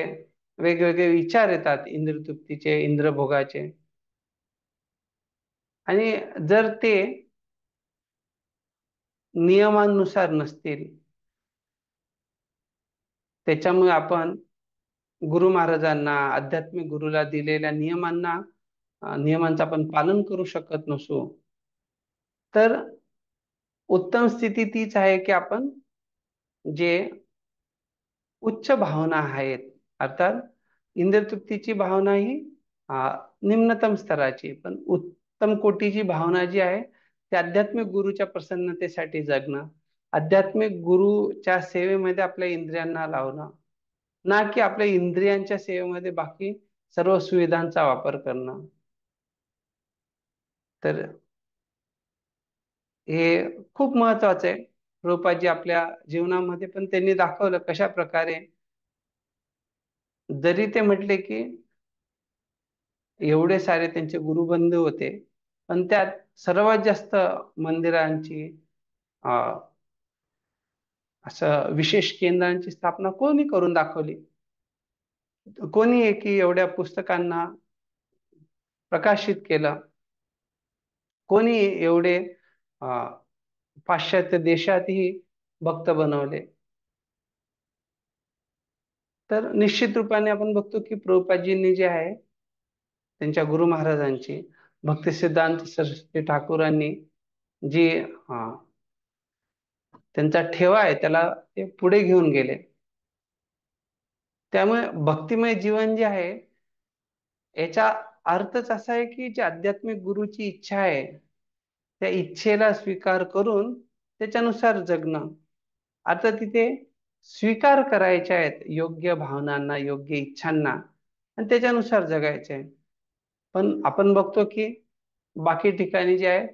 वेगवेगळे विचार येतात इंद्रिय तृप्तीचे, इंद्रभोगाचे, आणि जर ते नियमानुसार नसतील, त्याच्यामुळे आपण गुरु महाराजांना, आध्यात्मिक गुरुला दिलेल्या नियमांचं आपण पालन करू शकत नसू, तर उत्तम स्थिती तीच आहे की आपण जे उच्च भावना आहेत, अर्थात इंद्रिय तृप्तीची भावना ही निम्नतम स्तराची, पण उत्तम कोटीची भावना जी आहे ती आध्यात्मिक गुरुच्या प्रसन्नतेसाठी जगणं, आध्यात्मिक गुरुच्या सेवेमध्ये आपल्या इंद्रियांना लावणं, ना की आपल्या इंद्रियांच्या सेवेमध्ये बाकी सर्व सुविधांचा वापर करणं. तर हे खूप महत्वाचं आहे. प्रभुपादजी आपल्या जीवनामध्ये पण त्यांनी दाखवलं कशा प्रकारे, जरी ते म्हटले की एवढे सारे त्यांचे गुरुबंधू होते, पण त्यात सर्वात जास्त मंदिरांची असं विशेष केंद्रांची स्थापना कोणी करून दाखवली? कोणी आहे की एवढ्या पुस्तकांना प्रकाशित केलं? कोणी एवढे पाश्चात्य देशातही भक्त बनवले? तर निश्चित रूपाने आपण बघतो की प्रभुपादजींनी जे आहे त्यांच्या गुरु महाराजांची, भक्ती सिद्धांत सरस्वती ठाकूरांनी जी त्यांचा ठेवा आहे त्याला ते पुढे घेऊन गेले. त्यामुळे भक्तिमय जीवन जे आहे याच्या अर्थच असा आहे की जी आध्यात्मिक गुरुची इच्छा आहे त्या इच्छेला स्वीकार करून त्याच्यानुसार जगणं. आता तिथे स्वीकार करायचे आहेत योग्य भावनांना, योग्य इच्छांना, आणि त्याच्यानुसार जगायचे आहे. पण आपण बघतो की बाकी ठिकाणी जे आहे,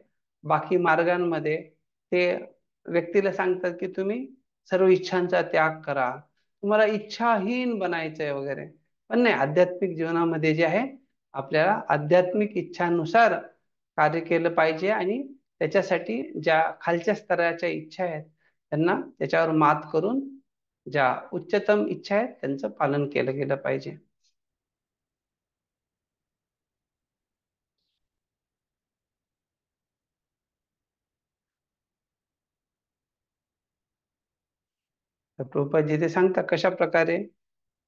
बाकी मार्गांमध्ये ते व्यक्तीला सांगतात की तुम्ही सर्व इच्छांचा त्याग करा, तुम्हाला इच्छाहीन बनायचंय वगैरे. पण नाही, आध्यात्मिक जीवनामध्ये जे आहे आपल्याला आध्यात्मिक इच्छानुसार कार्य केलं पाहिजे, आणि त्याच्यासाठी ज्या खालच्या स्तराच्या इच्छा आहेत त्यांना त्याच्यावर मात करून ज्या उच्चतम इच्छा आहेत त्यांचं पालन केलं गेलं पाहिजे. तर प्रभुपाद ते सांगतात कशा प्रकारे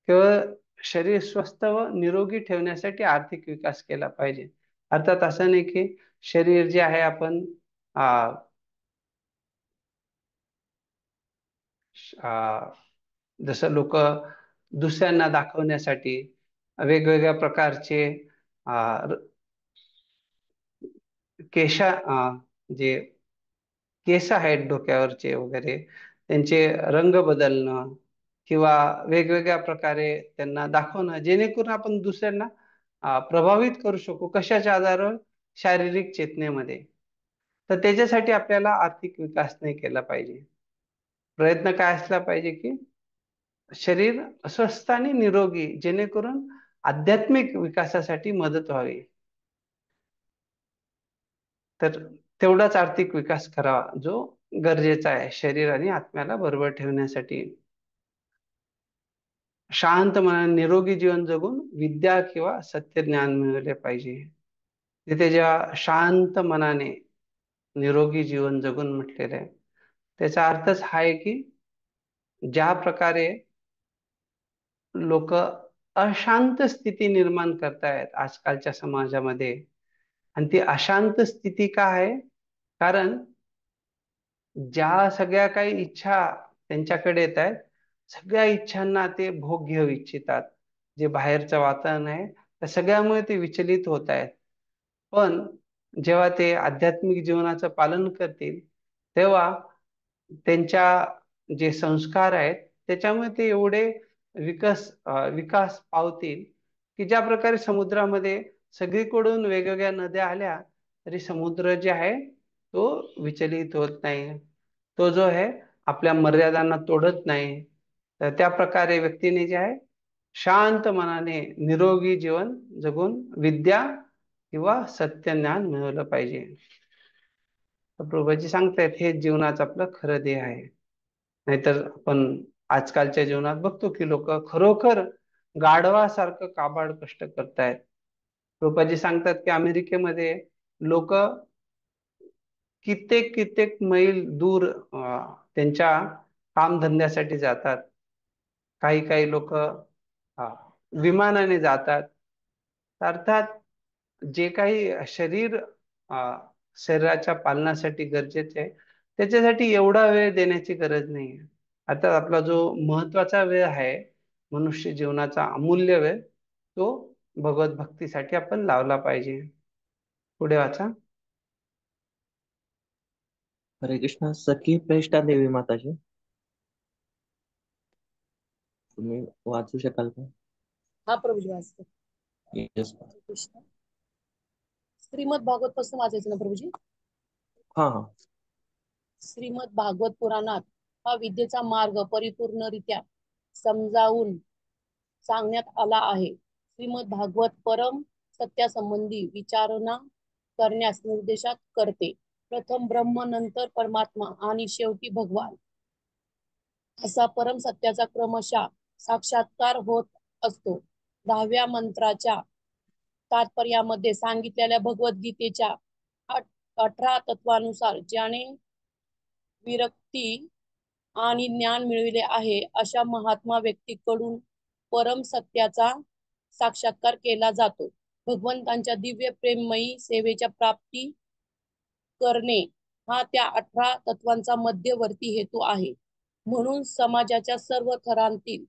केवळ शरीर स्वस्थ व निरोगी ठेवण्यासाठी आर्थिक विकास केला पाहिजे. अर्थात असं नाही की शरीर जे आहे आपण आ, जसं लोक दुसऱ्यांना दाखवण्यासाठी वेगवेगळ्या प्रकारचे आ, जे केस आहेत डोक्यावरचे वगैरे त्यांचे रंग बदलणं किंवा वेगवेगळ्या प्रकारे त्यांना दाखवणं, जेणेकरून आपण दुसऱ्यांना प्रभावित करू शकू. कशाच्या आधारावर? शारीरिक चेतनेमध्ये. तर त्याच्यासाठी आपल्याला आर्थिक विकास नाही केला पाहिजे. प्रयत्न काय असला पाहिजे की शरीर स्वस्थ आणि निरोगी, जेणेकरून आध्यात्मिक विकासासाठी मदत व्हावी. तर तेवढाच आर्थिक विकास करावा जो गरजेचा आहे शरीर आणि आत्म्याला बरोबर ठेवण्यासाठी. शांत मनाने निरोगी जीवन जगून विद्या किंवा सत्य ज्ञान मिळवले पाहिजे. तिथे जेव्हा शांत मनाने निरोगी जीवन जगून म्हटलेलं आहे, त्याचा अर्थच हा आहे की ज्या प्रकारे लोक अशांत स्थिती निर्माण करतायत आजकालच्या समाजामध्ये, आणि ती अशांत स्थिती का आहे? कारण ज्या सगळ्या काही इच्छा त्यांच्याकडे येत आहेत, सगळ्या इच्छांना ते भोग घेऊ इच्छितात. जे बाहेरचं वातावरण आहे त्या सगळ्यामुळे ते विचलित होत आहेत. पण जेव्हा ते आध्यात्मिक जीवनाचं पालन करतील तेव्हा त्यांच्या जे संस्कार आहेत त्याच्यामुळे ते एवढे विकास पावतील की ज्या प्रकारे समुद्रामध्ये सगळीकडून वेगवेगळ्या नद्या आल्या तरी समुद्र जे आहे तो विचलित होत नाही, तो जो आहे आपल्या मर्यादांना तोडत नाही. तर त्या प्रकारे व्यक्तीने जे आहे शांत मनाने निरोगी जीवन जगून विद्या किंवा सत्य ज्ञान मिळवलं पाहिजे. तर प्रभूजी सांगतायत हे जीवनाचं आपलं खरं ध्येय आहे. नाहीतर आपण आजकालच्या जीवनात बघतो की लोक खरोखर गाढवासारखं काबाड कष्ट करतायत. प्रभुपादजी सांगतात की अमेरिकेमध्ये लोक कित्येक कित्येक मैल दूर त्यांच्या कामधंद्यासाठी जातात. काही काही लोक विमानाने जातात. अर्थात जे काही शरीराच्या पालनासाठी गरजेचे आहे त्याच्यासाठी एवढा वेळ देण्याची गरज नाही. आता आपला जो महत्वाचा वेळ आहे मनुष्य जीवनाचा अमूल्य वेळ, तो भगवत भक्तीसाठी आपण लावला पाहिजे. पुढे वाचा. हरे कृष्ण. सखी प्रेष्ठा देवी माताजी, तुम्ही वाचू शकाल का? हा प्रभूजी वाचते. येस. कृष्ण. श्रीमद भागवत पासून वाचायचं ना प्रभूजी? हा हा. श्रीमद भागवत पुराणात हा विद्येचा मार्ग परिपूर्णरित्या समजावून सांगण्यात आला आहे. श्रीमद भागवत परम सत्यासंबंधी विचारणा करण्यास निर्देशात करते. प्रथम ब्रह्म, नंतर परमात्मा आणि शेवटी भगवान असा परम सत्याचा क्रमशः साक्षात्कार होत असतो. 10व्या मंत्राच्या तात्पर्यामध्ये सांगितलेल्या भगवद्गीतेच्या 18 तत्वानुसार ज्याने विरक्ती आणि ज्ञान मिळविले आहे अशा महात्मा व्यक्तीकडून परम सत्याचा साक्षात्कार केला जातो. भगवंतांच्या दिव्य प्रेममयी सेवेच्या प्राप्ती करणे हा त्या 18 तत्वांचा मध्यवर्ती हेतू आहे. म्हणून समाजाच्या सर्व थरांतील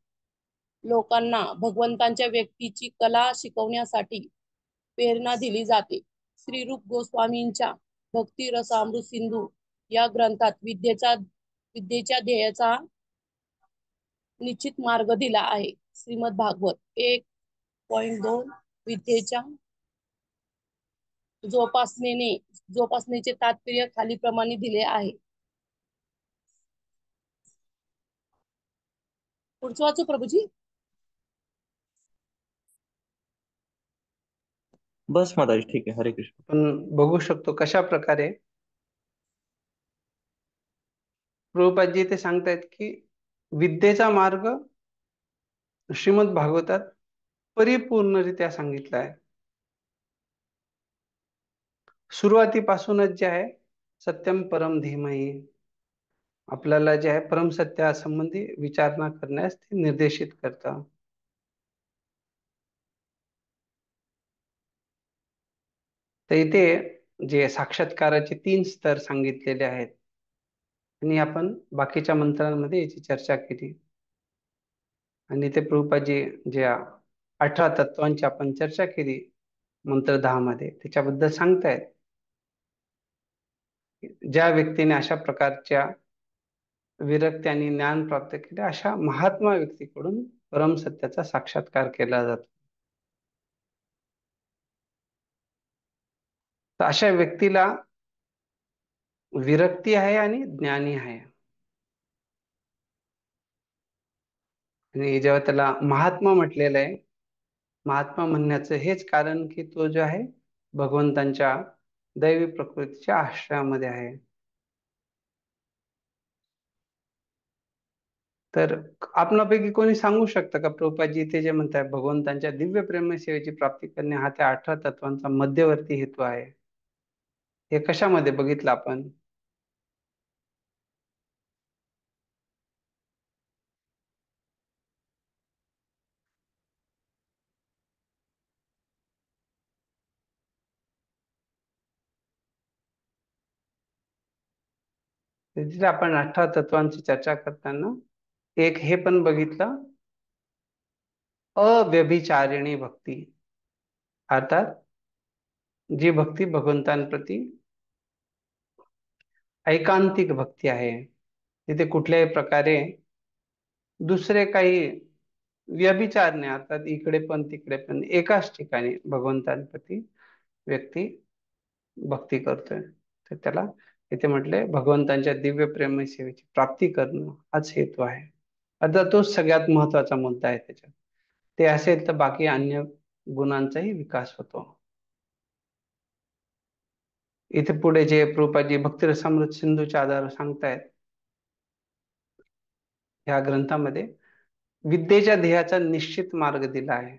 लोकांना भगवंतांच्या व्यक्तीची कला शिकवण्यासाठी प्रेरणा दिली जाते. श्री रूप गोस्वामींच्या भक्ती रसामृत सिंधू या ग्रंथात विद्येच्या ध्येयाचा निश्चित मार्ग दिला आहे. श्रीमद भागवत 1.2 विद्येच्या जोपासनेचे तात्पर्य खालीप्रमाणे दिले आहे. पुढचं वाचू प्रभूजी. बस माताजी, ठीक आहे. हरे कृष्ण. आपण बघू शकतो कशा प्रकारे प्रभुपादजी ते सांगतायत की विद्येचा मार्ग श्रीमद भागवतात परिपूर्णरित्या सांगितला आहे. सुरुवातीपासूनच जे आहे सत्यम परम धीमहि, आपल्याला जे आहे परमसत्यासंबंधी विचारणा करण्यास ते निर्देशित करतं. तर इथे जे साक्षात्काराचे 3 स्तर सांगितलेले आहेत आणि आपण बाकीच्या मंत्रांमध्ये याची चर्चा केली. आणि ते प्रभुपादजी ज्या 18 तत्वांची आपण चर्चा केली मंत्र 10 मध्ये, त्याच्याबद्दल सांगतायत ज्या व्यक्तीने अशा प्रकारच्या विरक्ती आणि ज्ञान प्राप्त केले, अशा महात्मा व्यक्तीकडून परमसत्याचा साक्षात्कार केला जातो. तर अशा व्यक्तीला विरक्ती आहे आणि ज्ञानी आहे. आणि जेव्हा त्याला महात्मा म्हटलेलं आहे, महात्मा म्हणण्याचं हेच कारण की तो जो आहे भगवंतांच्या दैवी प्रकृतीच्या आश्रयामध्ये आहे. तर आपणापैकी कोणी सांगू शकतं का प्रभुपादजी ते जे म्हणतात भगवंतांच्या दिव्य प्रेमसेवेची प्राप्ती करणे हा त्या 18 तत्वांचा मध्यवर्ती हेतू आहे, हे कशामध्ये बघितलं आपण? तिथे आपण 18 तत्वांची चर्चा करताना एक हे पण बघितलं, अव्यभिचारिणी भक्ती, अर्थात जी भक्ती भगवंतांप्रती ऐकांतिक भक्ती आहे, तिथे कुठल्याही प्रकारे दुसरे काही व्यभिचार नाही, अर्थात इकडे पण तिकडे पण एकाच ठिकाणी भगवंतांप्रती व्यक्ती भक्ती करतोय. तर त्याला इथे म्हटले भगवंतांच्या दिव्य प्रेम सेवेची प्राप्ती करणं हाच हेतू आहे. आता तोच सगळ्यात महत्वाचा मुद्दा आहे त्याच्यात. ते असेल तर बाकी अन्य गुणांचाही विकास होतो. इथे पुढे जे प्रभुपादजी भक्ती रसामृत सिंधूच्या आधारावर सांगतायत ह्या ग्रंथामध्ये विद्येच्या ध्येयाचा निश्चित मार्ग दिला आहे.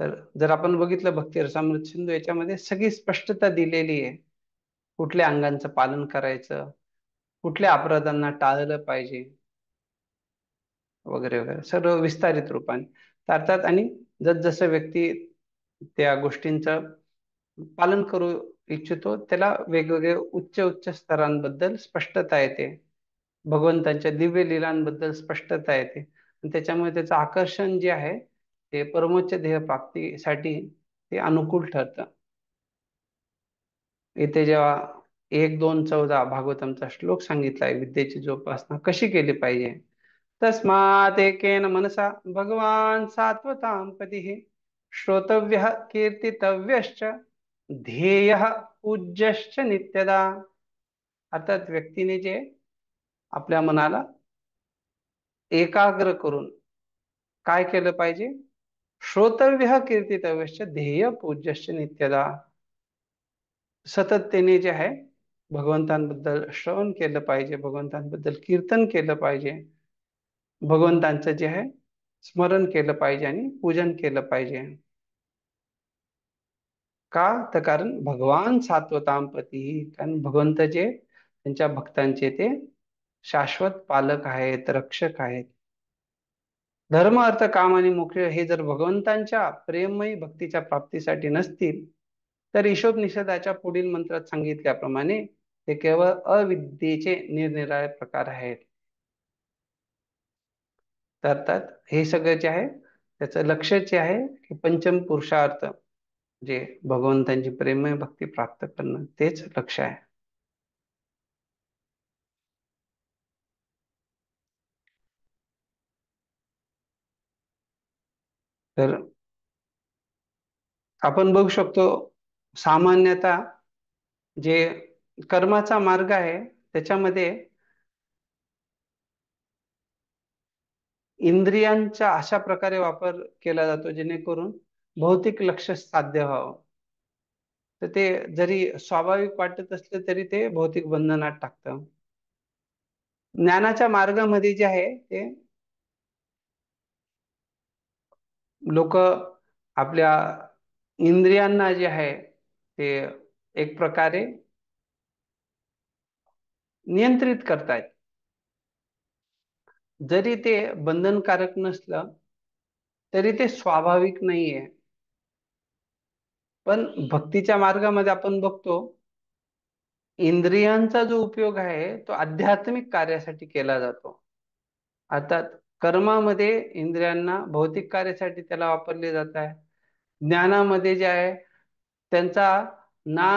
तर जर आपण बघितलं भक्ती रसामृत सिंधू, याच्यामध्ये सगळी स्पष्टता दिलेली आहे. कुठल्या अंगांचं पालन करायचं, कुठल्या अपराधांना टाळलं पाहिजे वगैरे वगैरे सर्व विस्तारित रूपाने. अर्थात आणि जसजसं व्यक्ती त्या गोष्टींचं पालन करू इच्छितो त्याला वेगवेगळे उच्च उच्च स्तरांबद्दल स्पष्टता येते, भगवंतांच्या दिव्य लीलांबद्दल स्पष्टता येते आणि त्याच्यामुळे त्याचं आकर्षण जे आहे ते परमोच्च ध्येय प्राप्तीसाठी ते अनुकूल ठरतं. इथे जेव्हा 1.2.14 भागवतमचा श्लोक सांगितलाय विद्येची जोपासना कशी केली पाहिजे, तस्मात् एकेन मनसा भगवान सात्वतां पतिः श्रोतव्यः कीर्तितव्यश्च ध्येयः पूज्यश्च नित्यदा. अर्थात व्यक्तीने जे आपल्या मनाला एकाग्र करून काय केलं पाहिजे, श्रोतव्यः कीर्तितव्यश्च ध्येय पूज्यश्च नित्यदा, सतत त्याने जे आहे भगवंतांबद्दल श्रवण केलं पाहिजे, भगवंतांबद्दल कीर्तन केलं पाहिजे, भगवंतांचं जे आहे स्मरण केलं पाहिजे आणि पूजन केलं पाहिजे. का तर कारण भगवान सात्वतां पती, कारण भगवंत जे त्यांच्या भक्तांचे ते शाश्वत पालक आहेत, रक्षक आहेत. धर्म अर्थ काम आणि मोक्ष हे जर भगवंतांच्या प्रेममयी भक्तीच्या प्राप्तीसाठी नसतील तर ईशोपनिषदाच्या पुढील मंत्रात सांगितल्याप्रमाणे ते केवळ अविद्येचे निरनिराळे प्रकार आहेत. अर्थात हे सगळं जे आहे त्याचं लक्ष जे आहे की पंचम पुरुषार्थ जे भगवंतांची प्रेममय भक्ती प्राप्त करणं तेच लक्ष्य आहे. तर आपण बघू शकतो सामान्यतः जे कर्माचा मार्ग आहे त्याच्यामध्ये इंद्रियांचा अशा प्रकारे वापर केला जातो जेणेकरून भौतिक लक्ष्य साध्य व्हावं. तर ते जरी स्वाभाविक वाटत असलं तरी ते भौतिक बंधनात टाकतं. ज्ञानाच्या मार्गामध्ये जे आहे ते लोक आपल्या इंद्रियांना जे आहे ते एक प्रकारे नियंत्रित करतायत. जरी ते बंधनकारक नसलं तरी ते स्वाभाविक नाहीये. पण भक्तीच्या मार्गामध्ये आपण बघतो इंद्रियांचा जो उपयोग आहे तो आध्यात्मिक कार्यासाठी केला जातो. अर्थात कर्मामध्ये इंद्रियांना भौतिक कार्यासाठी त्याला वापरले जात आहे. ज्ञानामध्ये जे आहे त्यांचा ना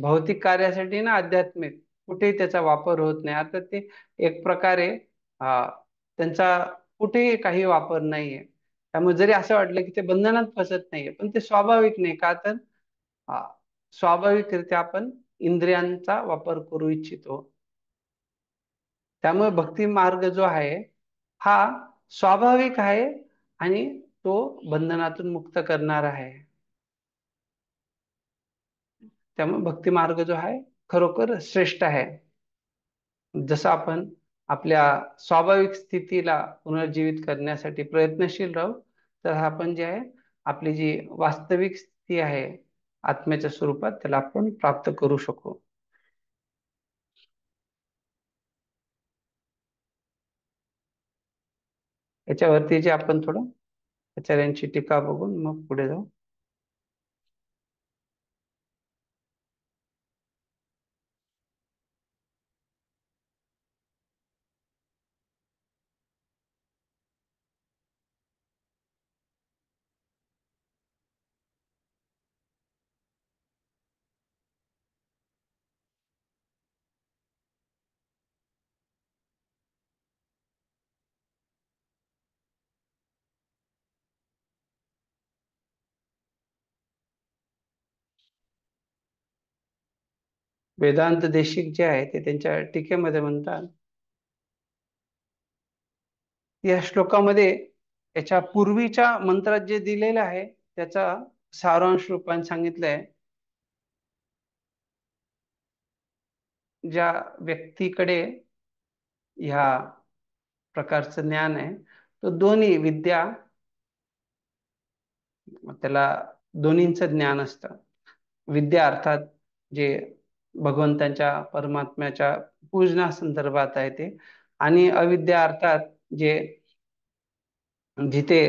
भौतिक कार्यासाठी ना आध्यात्मिक कुठेही त्याचा वापर होत नाही. आता ते एक प्रकारे त्यांचा कुठेही काही वापर नाहीये. त्यामुळे जरी असं वाटलं की ते बंधनात फसत नाहीये पण ते स्वाभाविक नाही. का तर स्वाभाविकरित्या आपण इंद्रियांचा वापर करू इच्छितो. त्यामुळे भक्ती मार्ग जो आहे हा स्वाभाविक आहे आणि तो बंधनातून मुक्त करणार आहे. त्यामुळे भक्ती मार्ग जो आहे खरोखर श्रेष्ठ आहे. जसं आपण आपल्या स्वाभाविक स्थितीला पुनर्जीवित करण्यासाठी प्रयत्नशील राहू तर आपण जे आहे आपली जी वास्तविक स्थिती आहे आत्म्याच्या स्वरूपात त्याला आपण प्राप्त करू शकू. याच्यावरती जे आपण थोडं आचार्यांची टीका बघून मग पुढे जाऊ. वेदांत देशिक जे आहे ते त्यांच्या टीकेमध्ये म्हणतात या श्लोकामध्ये याच्या पूर्वीच्या मंत्रात जे दिलेलं आहे त्याचा सारांश रूपाने सांगितलंय. ज्या व्यक्तीकडे ह्या प्रकारचं ज्ञान आहे तो दोन्ही विद्या त्याला दोन्हींचं ज्ञान असतं. विद्या अर्थात जे भगवंतांच्या परमात्म्याच्या पूजना संदर्भात आहे ते आणि अविद्या अर्थात जे जिथे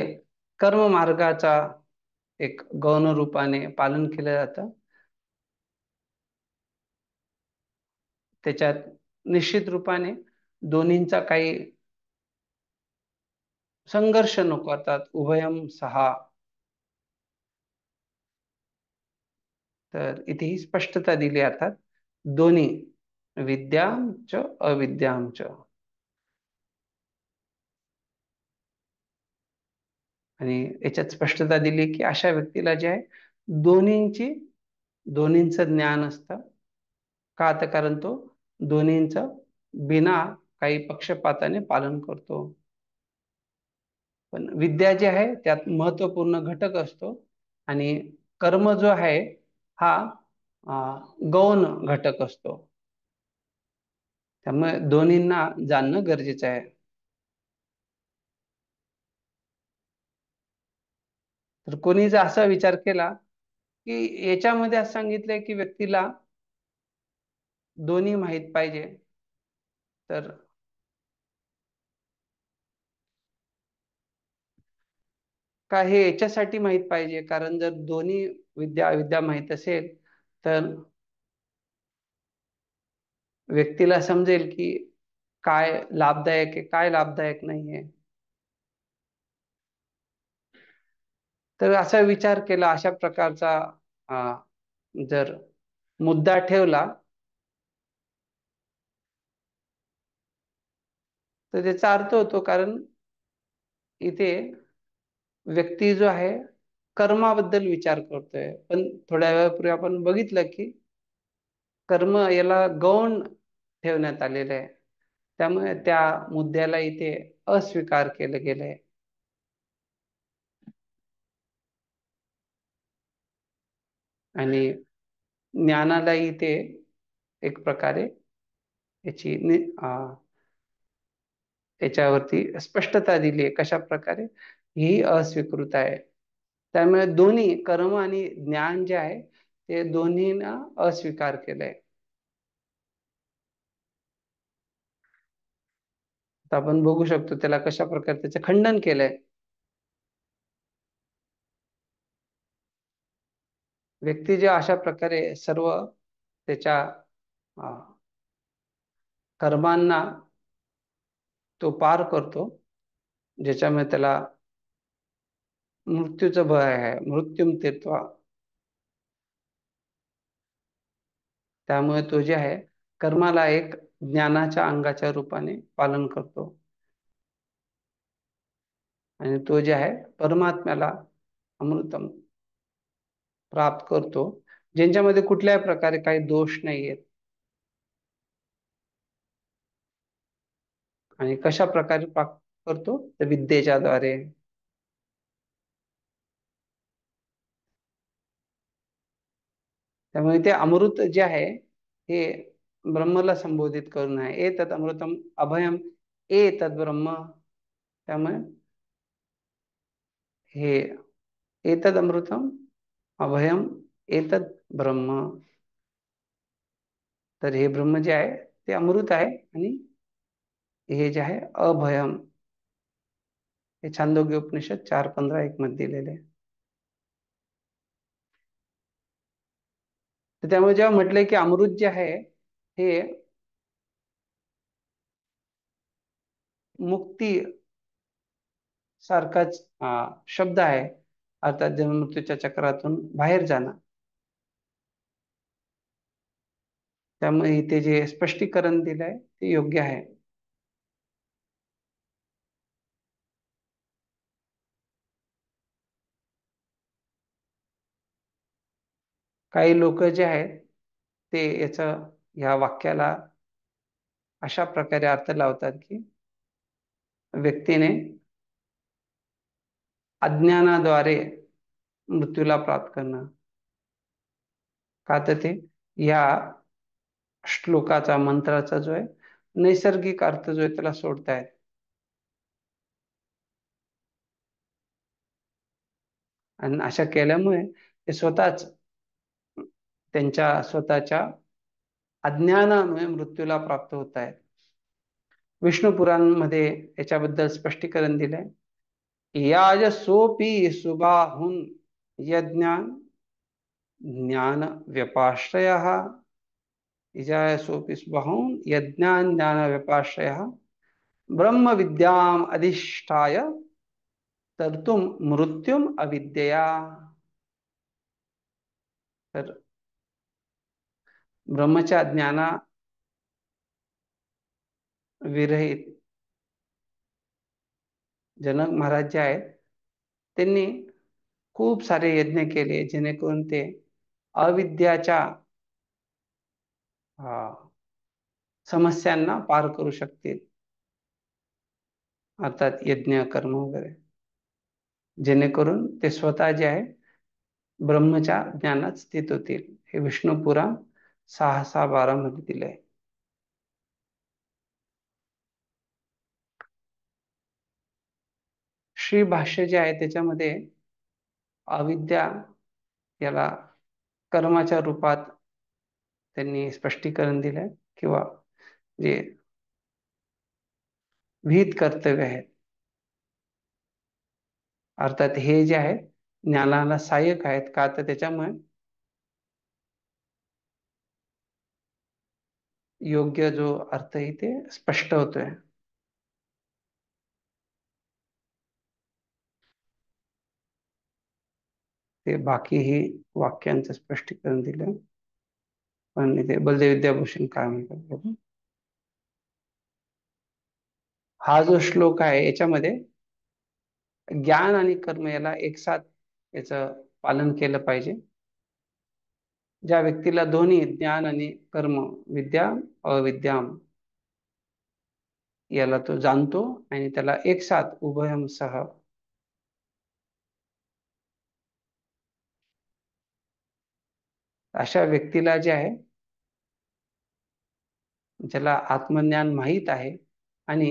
कर्म मार्गाचा एक गौण रूपाने पालन केलं जातं त्याच्यात निश्चित रूपाने दोन्हींचा काही संघर्ष नको. अर्थात उभयम सहा. तर इथे ही स्पष्टता दिली अर्थात दोन्ही विद्यांच अविद्यांच. आणि याच्यात स्पष्टता दिली की अशा व्यक्तीला जे आहे दोन्हींचं ज्ञान असतं. का तर कारण तो दोन्हींचं बिना काही पक्षपाताने पालन करतो. पण विद्या जी आहे त्यात महत्वपूर्ण घटक असतो आणि कर्म जो आहे हा गौण घटक असतो. त्यामुळे दोन्हींना जाणणं गरजेचं आहे. तर कोणी जर असा विचार केला की याच्यामध्ये असं सांगितलंय की व्यक्तीला दोन्ही माहित पाहिजे तर का हे याच्यासाठी माहित पाहिजे कारण जर दोन्ही विद्या अविद्या माहित असेल तर व्यक्तीला समजेल की काय लाभदायक आहे काय लाभदायक नाहीये. तर असा विचार केला, अशा प्रकारचा जर मुद्दा ठेवला तर त्याचा अर्थ होतो, कारण इथे व्यक्ती जो आहे कर्माबद्दल विचार करतोय, पण थोड्या वेळापूर्वी आपण बघितलं की कर्म याला गौण ठेवण्यात आलेलं आहे, त्यामुळे त्या मुद्द्याला इथे अस्वीकार केलं गेलंय. आणि ज्ञानाला इथे एक प्रकारे याची याच्यावरती स्पष्टता दिली आहे, कशा प्रकारे ही अस्वीकृत आहे. त्यामुळे दोन्ही कर्म आणि ज्ञान जे आहे ते दोन्हीना अस्वीकार केलंय. आता आपण बघू शकतो त्याला कशा प्रकारे त्याचं खंडन केलंय. व्यक्ती जे अशा प्रकारे सर्व त्याच्या कर्मांना तो पार करतो, ज्याच्यामुळे त्याला मृत्यूचं भय आहे, मृत्युम तीर्त्वा, त्यामुळे तो जे आहे कर्माला एक ज्ञानाच्या अंगाच्या रूपाने पालन करतो आणि तो जे आहे परमात्म्याला अमृतम प्राप्त करतो, ज्यांच्यामध्ये कुठल्याही प्रकारे काही दोष नाही आहेत. आणि कशा प्रकारे प्राप्त करतो, तर विद्येच्या द्वारे. त्यामुळे ते अमृत जे आहे हे ब्रह्मला संबोधित करून आहे. एतत् अमृतम अभयम एतत् ब्रह्म. त्यामुळे हे एतत् अमृतम अभयम एतत् ब्रह्म, तर हे ब्रह्म जे आहे ते अमृत आहे आणि हे जे आहे अभयम, हे छांदोग्य उपनिषद 4:15-1 मध्ये दिलेले आहे. तर त्यामुळे जेव्हा म्हटलंय की अमृत जे आहे हे मुक्ती सारखाच शब्द आहे, अर्थात जन्म मृत्यूच्या चक्रातून बाहेर जाणं. त्यामुळे इथे जे स्पष्टीकरण दिलंय ते योग्य आहे. काही लोक जे आहेत ते ह्या वाक्याला अशा प्रकारे अर्थ लावतात की व्यक्तीने अज्ञानाद्वारे मृत्यूला प्राप्त करणं. का तर ते या श्लोकाचा, मंत्राचा जो आहे नैसर्गिक अर्थ जो आहे त्याला सोडतायत. आणि अशा केल्यामुळे ते स्वतःच त्यांच्या स्वतःच्या अज्ञानामुळे मृत्यूला प्राप्त होत आहेत. विष्णू पुराण मध्ये याच्याबद्दल स्पष्टीकरण दिलंय. याज सोपी सुबाहुन यज्ञान ज्ञान व्यपाश्रयः, इजाय सोपी सुबाहुन यज्ञान ज्ञान व्यपाश्रयः ब्रह्म विद्याम अधिष्ठाय तरतुम मृत्युम अविद्यया. तर ब्रह्मच्या ज्ञाना विरहित जनक महाराज जे आहेत त्यांनी खूप सारे यज्ञ केले, जेणेकरून ते अविद्याच्या समस्यांना पार करू शकतील, अर्थात यज्ञ कर्म वगैरे, जेणेकरून ते स्वतः जे आहे ब्रह्मच्या ज्ञानात स्थित होतील. हे विष्णू पुराण 6:12 मध्ये दिलंय. श्री भाष्य जे आहे त्याच्यामध्ये अविद्या याला कर्माच्या रूपात त्यांनी स्पष्टीकरण दिलंय, किंवा जे विहित कर्तव्य आहेत, अर्थात हे जे आहे ज्ञानाला सहाय्यक आहेत. का तर त्याच्यामुळे योग्य जो अर्थ इथे स्पष्ट होतोय. ते बाकीही वाक्यांचं स्पष्टीकरण दिलं, पण इथे बलदेव विद्याभूषण काय म्हणतात बघू. हा जो श्लोक आहे याच्यामध्ये ज्ञान आणि कर्म याला एक साथ याचं पालन केलं पाहिजे. ज्या व्यक्तीला दोन्ही ज्ञान आणि कर्म, विद्या अविद्या याला तो जाणतो आणि त्याला एक साथ उभयम सह अशा व्यक्तीला जे आहे, ज्याला आत्मज्ञान माहीत आहे आणि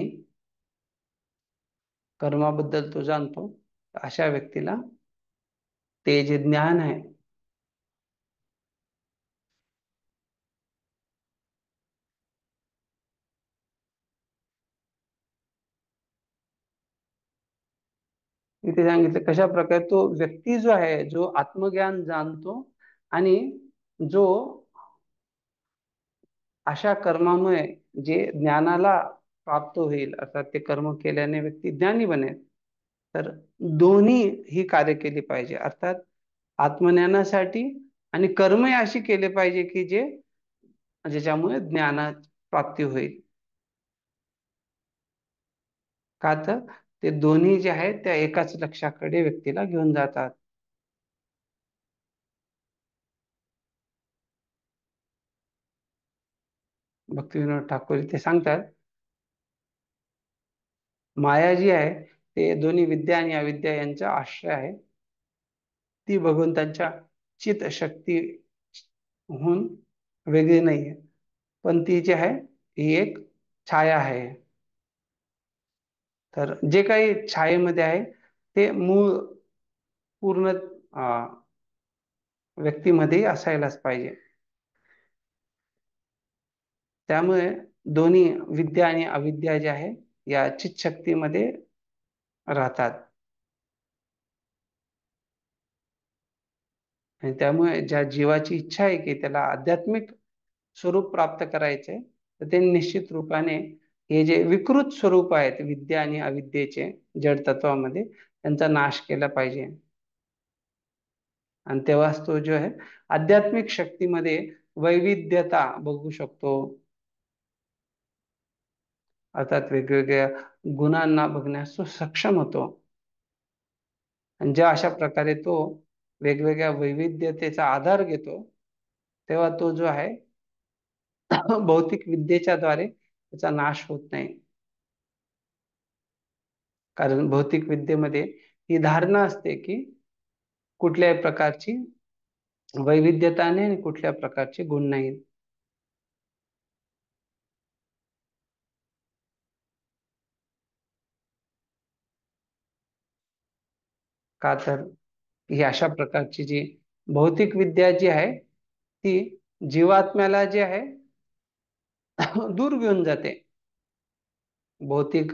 कर्माबद्दल तो जाणतो, अशा व्यक्तीला ते जे ज्ञान आहे इथे सांगितलं कशा प्रकारे तो व्यक्ती जो आहे, जो आत्मज्ञान जाणतो आणि जो अशा कर्मामुळे जे ज्ञानाला प्राप्त होईल, अर्थात ते कर्म केल्याने व्यक्ती ज्ञानी बनेल, तर दोन्ही ही कार्य केली पाहिजे. अर्थात आत्मज्ञानासाठी आणि कर्म अशी केले पाहिजे की ज्याच्यामुळे ज्ञाना प्राप्ती होईल. का तर ते दोन्ही जे आहेत त्या एकाच लक्ष्याकडे व्यक्तीला घेऊन जातात. भक्तिविनोद ठाकूर इथे सांगतात, माया जी आहे ते दोन्ही विद्या आणि अविद्या यांचा आश्रय आहे. ती भगवंतांच्या चित शक्तीहून वेगळी नाही आहे, पण ती जी आहे ही एक छाया आहे. तर जे काही छायेमध्ये आहे ते मूळ पूर्ण व्यक्तीमध्ये असायलाच पाहिजे. त्यामुळे दोन्ही विद्या आणि अविद्या ज्या आहे या चित शक्तीमध्ये राहतात. आणि त्यामुळे ज्या जीवाची इच्छा आहे की त्याला आध्यात्मिक स्वरूप प्राप्त करायचे, तर ते निश्चित रूपाने हे जे विकृत स्वरूप आहेत विद्या आणि अविद्येचे जड तत्वामध्ये, त्यांचा नाश केला पाहिजे. आणि तेव्हाच तो जो आहे आध्यात्मिक शक्तीमध्ये वैविध्यता बघू शकतो. अर्थात वेगवेगळ्या गुणांना बघण्यास तो सक्षम होतो. आणि ज्या अशा प्रकारे तो वेगवेगळ्या वैविध्यतेचा आधार घेतो, तेव्हा तो जो आहे भौतिक विद्येच्या द्वारे त्याचा नाश होत नाही. कारण भौतिक विद्येमध्ये ही धारणा असते की कुठल्याही प्रकारची वैविध्यता नाही आणि कुठल्या प्रकारचे गुण नाहीत. का तर ही अशा प्रकारची जी भौतिक विद्या जी आहे ती जीवात्म्याला जे आहे दूर घेऊन जाते. भौतिक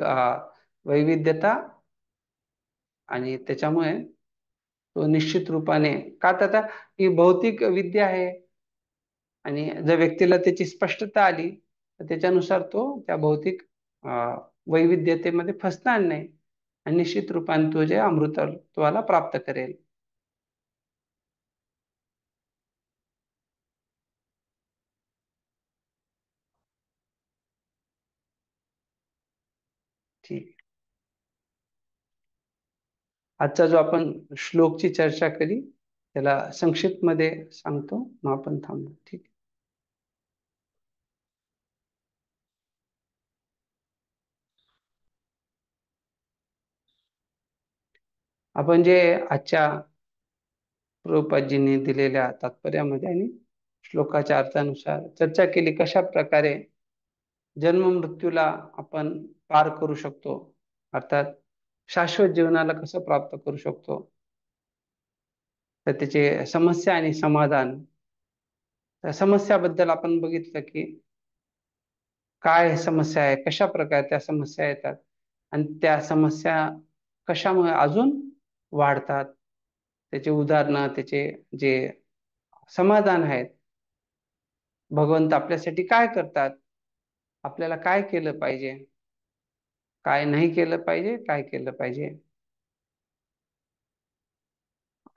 वैविध्यता आणि त्याच्यामुळे तो निश्चित रूपाने का तर आता ही भौतिक विद्या आहे आणि जर व्यक्तीला त्याची स्पष्टता आली तर त्याच्यानुसार तो त्या भौतिक वैविध्यतेमध्ये फसणार नाही आणि निश्चित रूपाने तो जे अमृतत्वाला प्राप्त करेल. ठीक. आजचा जो आपण श्लोकची चर्चा केली त्याला संक्षिप्त मध्ये सांगतो, मग आपण थांबू. ठीक. आपण जे आजच्या प्रभुपादजींनी दिलेल्या तात्पर्यामध्ये आणि श्लोकाच्या अर्थानुसार चर्चा केली, कशा प्रकारे जन्म मृत्यूला आपण पार करू शकतो, अर्थात शाश्वत जीवनाला कसं प्राप्त करू शकतो, तर त्याचे समस्या आणि समाधान. त्या समस्याबद्दल आपण बघितलं की काय समस्या आहे, कशा प्रकारे त्या समस्या येतात आणि त्या समस्या कशामुळे अजून वाढतात, त्याचे उदाहरणं, त्याचे जे समाधान आहेत, भगवंत आपल्यासाठी काय करतात, आपल्याला काय केलं पाहिजे, काय नाही केलं पाहिजे, काय केलं पाहिजे.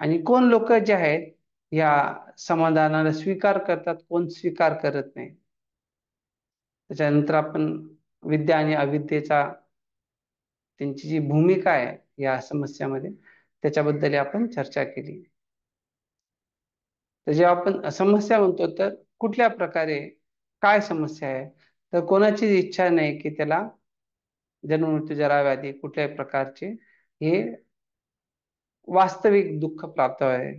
आणि कोण लोक जे आहेत या समाधानाला स्वीकार करतात, कोण स्वीकार करत नाही. त्याच्यानंतर आपण विद्या आणि अविद्येचा त्यांची जी भूमिका आहे या समस्यामध्ये त्याच्याबद्दल आपण चर्चा केली. तर जेव्हा आपण समस्या म्हणतो तर कुठल्या प्रकारे काय समस्या आहे, तर कोणाची इच्छा नाही की त्याला जन्ममृत्यू जरा व्याधी कुठल्याही प्रकारचे हे वास्तविक दुःख प्राप्त आहे.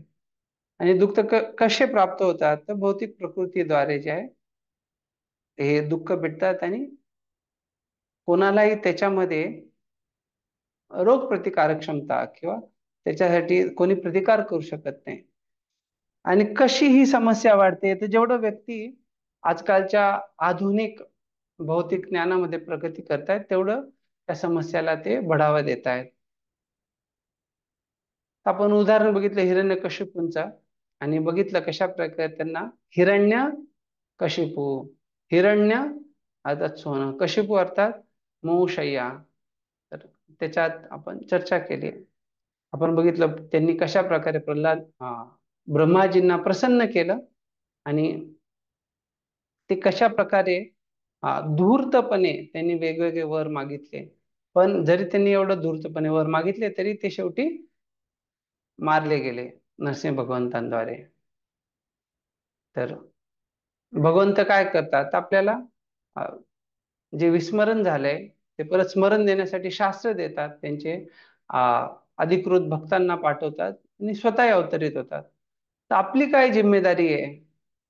आणि दुःख कसे प्राप्त होतात, तर भौतिक प्रकृतीद्वारे जे आहे हे दुःख भेटतात आणि कोणालाही त्याच्यामध्ये रोग प्रतिकारक क्षमता किंवा त्याच्यासाठी कोणी प्रतिकार करू शकत नाही. आणि कशी ही समस्या वाढते, तर जेवढं व्यक्ती आजकालच्या आधुनिक भौतिक ज्ञानामध्ये प्रगती करतायत तेवढं त्या समस्याला ते बढावा देत आहेत. आपण उदाहरण बघितलं हिरण्यकशिपूंचा आणि बघितलं कशा प्रकारे त्यांना हिरण्यकशिपू, हिरण्य अर्थात सोनं, कशिपू अर्थात मऊशय्या, तर त्याच्यात आपण चर्चा केली. आपण बघितलं त्यांनी कशा प्रकारे प्रल्हाद ब्रह्माजींना प्रसन्न केलं आणि ते कशा प्रकारे धूर्तपणे त्यांनी वेगवेगळे वर मागितले, पण जरी त्यांनी एवढं धूर्तपणे वर मागितले तरी ते शेवटी मारले गेले नरसिंह भगवंतांद्वारे. तर भगवंत काय करतात, आपल्याला जे विस्मरण झालंय ते परत स्मरण देण्यासाठी शास्त्र देतात, त्यांचे अधिकृत भक्तांना पाठवतात आणि स्वतः अवतरित होतात. तर आपली काय जिम्मेदारी आहे,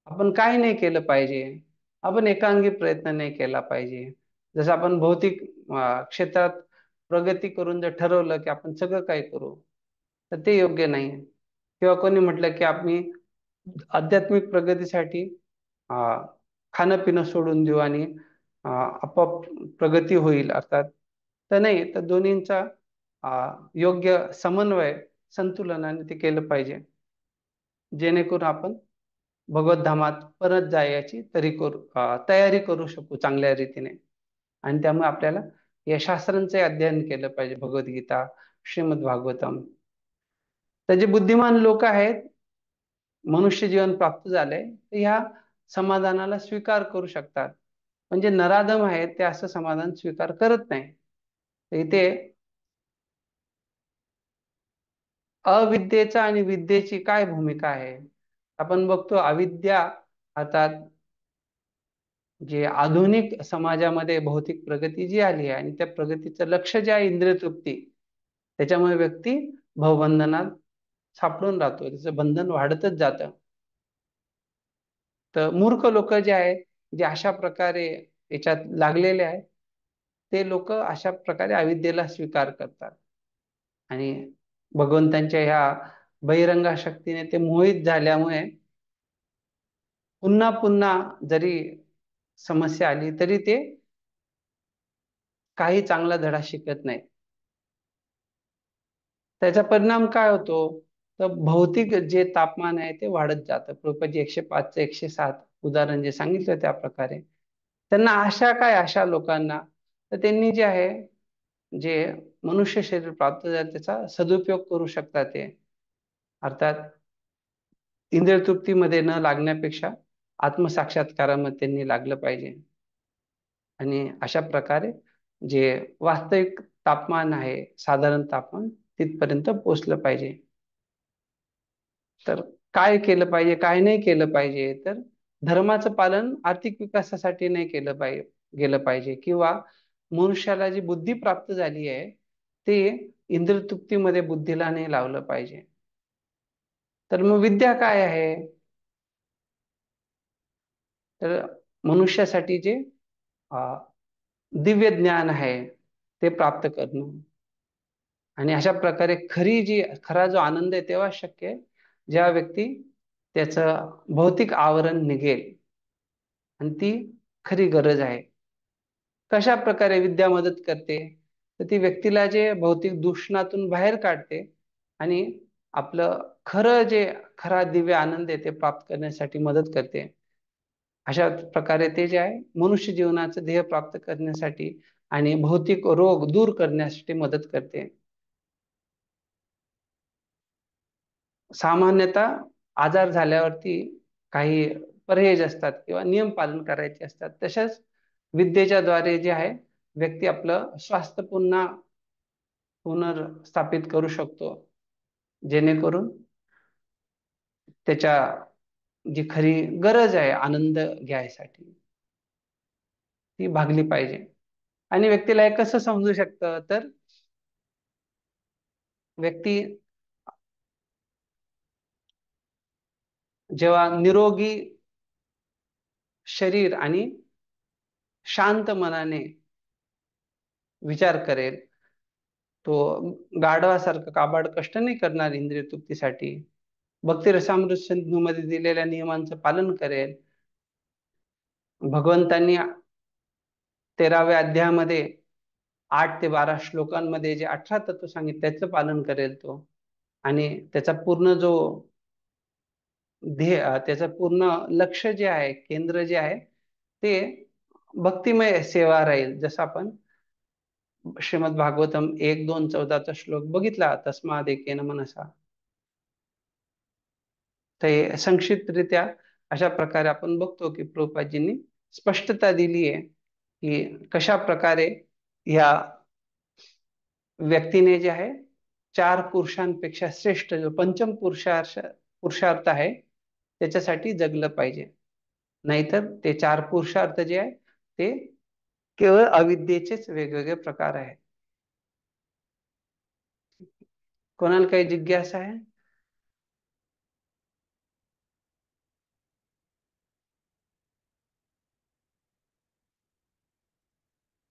आपण काय नाही केलं पाहिजे, आपण एकांगी प्रयत्न नाही केला पाहिजे. जसं आपण भौतिक क्षेत्रात प्रगती करून जर ठरवलं की आपण सगळं काय करू, तर ते योग्य नाही. किंवा कोणी म्हटलं की आम्ही आध्यात्मिक प्रगतीसाठी खाणं पिणं सोडून देऊ आणि आपोआप प्रगती होईल, अर्थात तर नाही. तर दोन्हींचा योग्य समन्वय संतुलनाने ते केलं पाहिजे, जेणेकरून आपण भगवत धामात परत जायची तयारी करू शकू चांगल्या रीतीने. आणि त्यामुळे आपल्याला या शास्त्रांचे अध्ययन केलं पाहिजे, भगवद्गीता, श्रीमद भागवतम. तर जे बुद्धिमान लोक आहेत, मनुष्य जीवन प्राप्त झालंय, तर ह्या समाधानाला स्वीकार करू शकतात. म्हणजे नराधम आहेत ते असं समाधान स्वीकार करत नाही. तर इथे अविद्येचा आणि विद्येची काय भूमिका आहे, आपण बघतो. अविद्या अर्थात जे आधुनिक समाजामध्ये भौतिक प्रगती जी आली आहे आणि त्या प्रगतीचं लक्ष जे आहे इंद्रिय तृप्ती, त्याच्यामुळे व्यक्ती भवबंधनात सापडून राहतो, त्याचं बंधन वाढतच जातं. तर मूर्ख लोक जे आहेत, जे अशा प्रकारे याच्यात लागलेले आहेत, ते लोक अशा प्रकारे अविद्येला स्वीकार करतात आणि भगवंतांच्या ह्या बहिरंग शक्तीने ते मोहित झाल्यामुळे पुन्हा पुन्हा जरी समस्या आली तरी ते काही चांगला धडा शिकत नाही. त्याचा परिणाम काय होतो, तर भौतिक जे तापमान आहे ते वाढत जातं. प्रभुपादजी 105 107 उदाहरण जे सांगितलं त्या प्रकारे त्यांना अशा लोकांना, तर त्यांनी जे आहे जे मनुष्य शरीर प्राप्त झालं त्याचा सदुपयोग करू शकतात. ते अर्थात इंद्रिय तृप्तीमध्ये न लागण्यापेक्षा आत्मसाक्षात्कारामध्ये त्यांनी लागलं पाहिजे आणि अशा प्रकारे जे वास्तविक तापमान आहे, साधारण तापमान, तिथपर्यंत पोहोचलं पाहिजे. तर काय केलं पाहिजे, काय नाही केलं पाहिजे, तर धर्माचं पालन आर्थिक विकासासाठी नाही गेलं पाहिजे किंवा मनुष्याला जी बुद्धी प्राप्त झाली आहे ते इंद्रिय तृप्तीमध्ये बुद्धीला नाही लावलं पाहिजे. तर मग विद्या काय आहे, तर मनुष्यासाठी जे दिव्य ज्ञान आहे ते प्राप्त करणं आणि अशा प्रकारे खरा जो आनंद आहे तेव्हा शक्य आहे ज्या व्यक्ती त्याचं भौतिक आवरण निघेल आणि ती खरी गरज आहे. कशा प्रकारे विद्या मदत करते, तर ती व्यक्तीला जे भौतिक दूषणातून बाहेर काढते आणि आपलं खरा दिव्य आनंद आहे ते प्राप्त करण्यासाठी मदत करते. अशा प्रकारे ते जे आहे मनुष्य जीवनाचं ध्येय प्राप्त करण्यासाठी आणि भौतिक रोग दूर करण्यासाठी मदत करते. सामान्यतः आजार झाल्यावरती काही परहेज असतात किंवा नियम पालन करायचे असतात. तशाच विद्येच्या द्वारे जे आहे व्यक्ती आपलं स्वास्थ्य पुन्हा पुनर्स्थापित करू शकतो, जेणेकरून त्याच्या जी खरी गरज आहे आनंद घ्यायसाठी ती भागली पाहिजे. आणि व्यक्तीला हे कसं समजू शकतं, तर व्यक्ती जेव्हा निरोगी शरीर आणि शांत मनाने विचार करेल, तो गाढवासारखं काबाड कष्ट नाही करणार इंद्रिय तृप्तीसाठी, भक्ती रसामृत सिंधूमध्ये दिलेल्या नियमांचं पालन करेल, भगवंतांनी 13व्या अध्यायामध्ये 8 ते 12 श्लोकांमध्ये जे 18 तत्व सांगितले त्याचं पालन करेल तो, आणि त्याचा पूर्ण जो त्याचं पूर्ण लक्ष जे आहे, केंद्र जे आहे ते भक्तिमय सेवा राहील. जसं आपण श्रीमद भागवतम 1-2-14 श्लोक बघितला, तस्माद एकेन मनसा. ते संक्षिप्तरित्या अशा प्रकारे आपण बघतो की प्रभुपादजींनी स्पष्टता दिली आहे की कशा प्रकारे या व्यक्तीने जे आहे 4 पुरुषांपेक्षा श्रेष्ठ जो पंचम पुरुषार्थ आहे त्याच्यासाठी जगलं पाहिजे. नाहीतर ते 4 पुरुषार्थ जे आहे ते केवळ अविद्येचेच वेगवेगळे प्रकार आहेत. कोणाला काही जिज्ञासा आहे?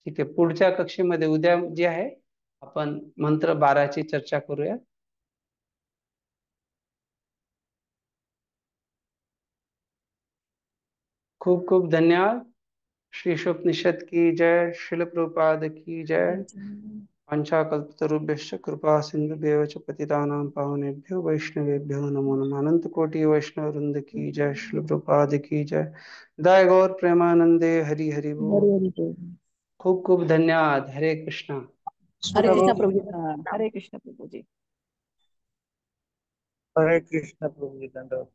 ठीक आहे, पुढच्या कक्षेमध्ये उद्या जे आहे आपण मंत्र 12ची चर्चा करूया. खूप खूप धन्यवाद. श्री ईशोपनिषद की जय. श्रील प्रभुपाद की जय. वाञ्छाकल्पतरुभ्यश्च कृपा सिन्धुभ्येव च पतितानां पावनेभ्यो वैष्णवेभ्यो नमो नमः. अनंत कोटि वैष्णव वृंद की जय. श्रील प्रभुपाद की जय. दाय गौर प्रेमानंदे. हरि हरि बोल. खूप खूप धन्यवाद. हरे कृष्णा. हरे कृष्ण प्रभु जी. हरे कृष्ण प्रभु जी. हरे कृष्ण प्रभु जी. दंडवत.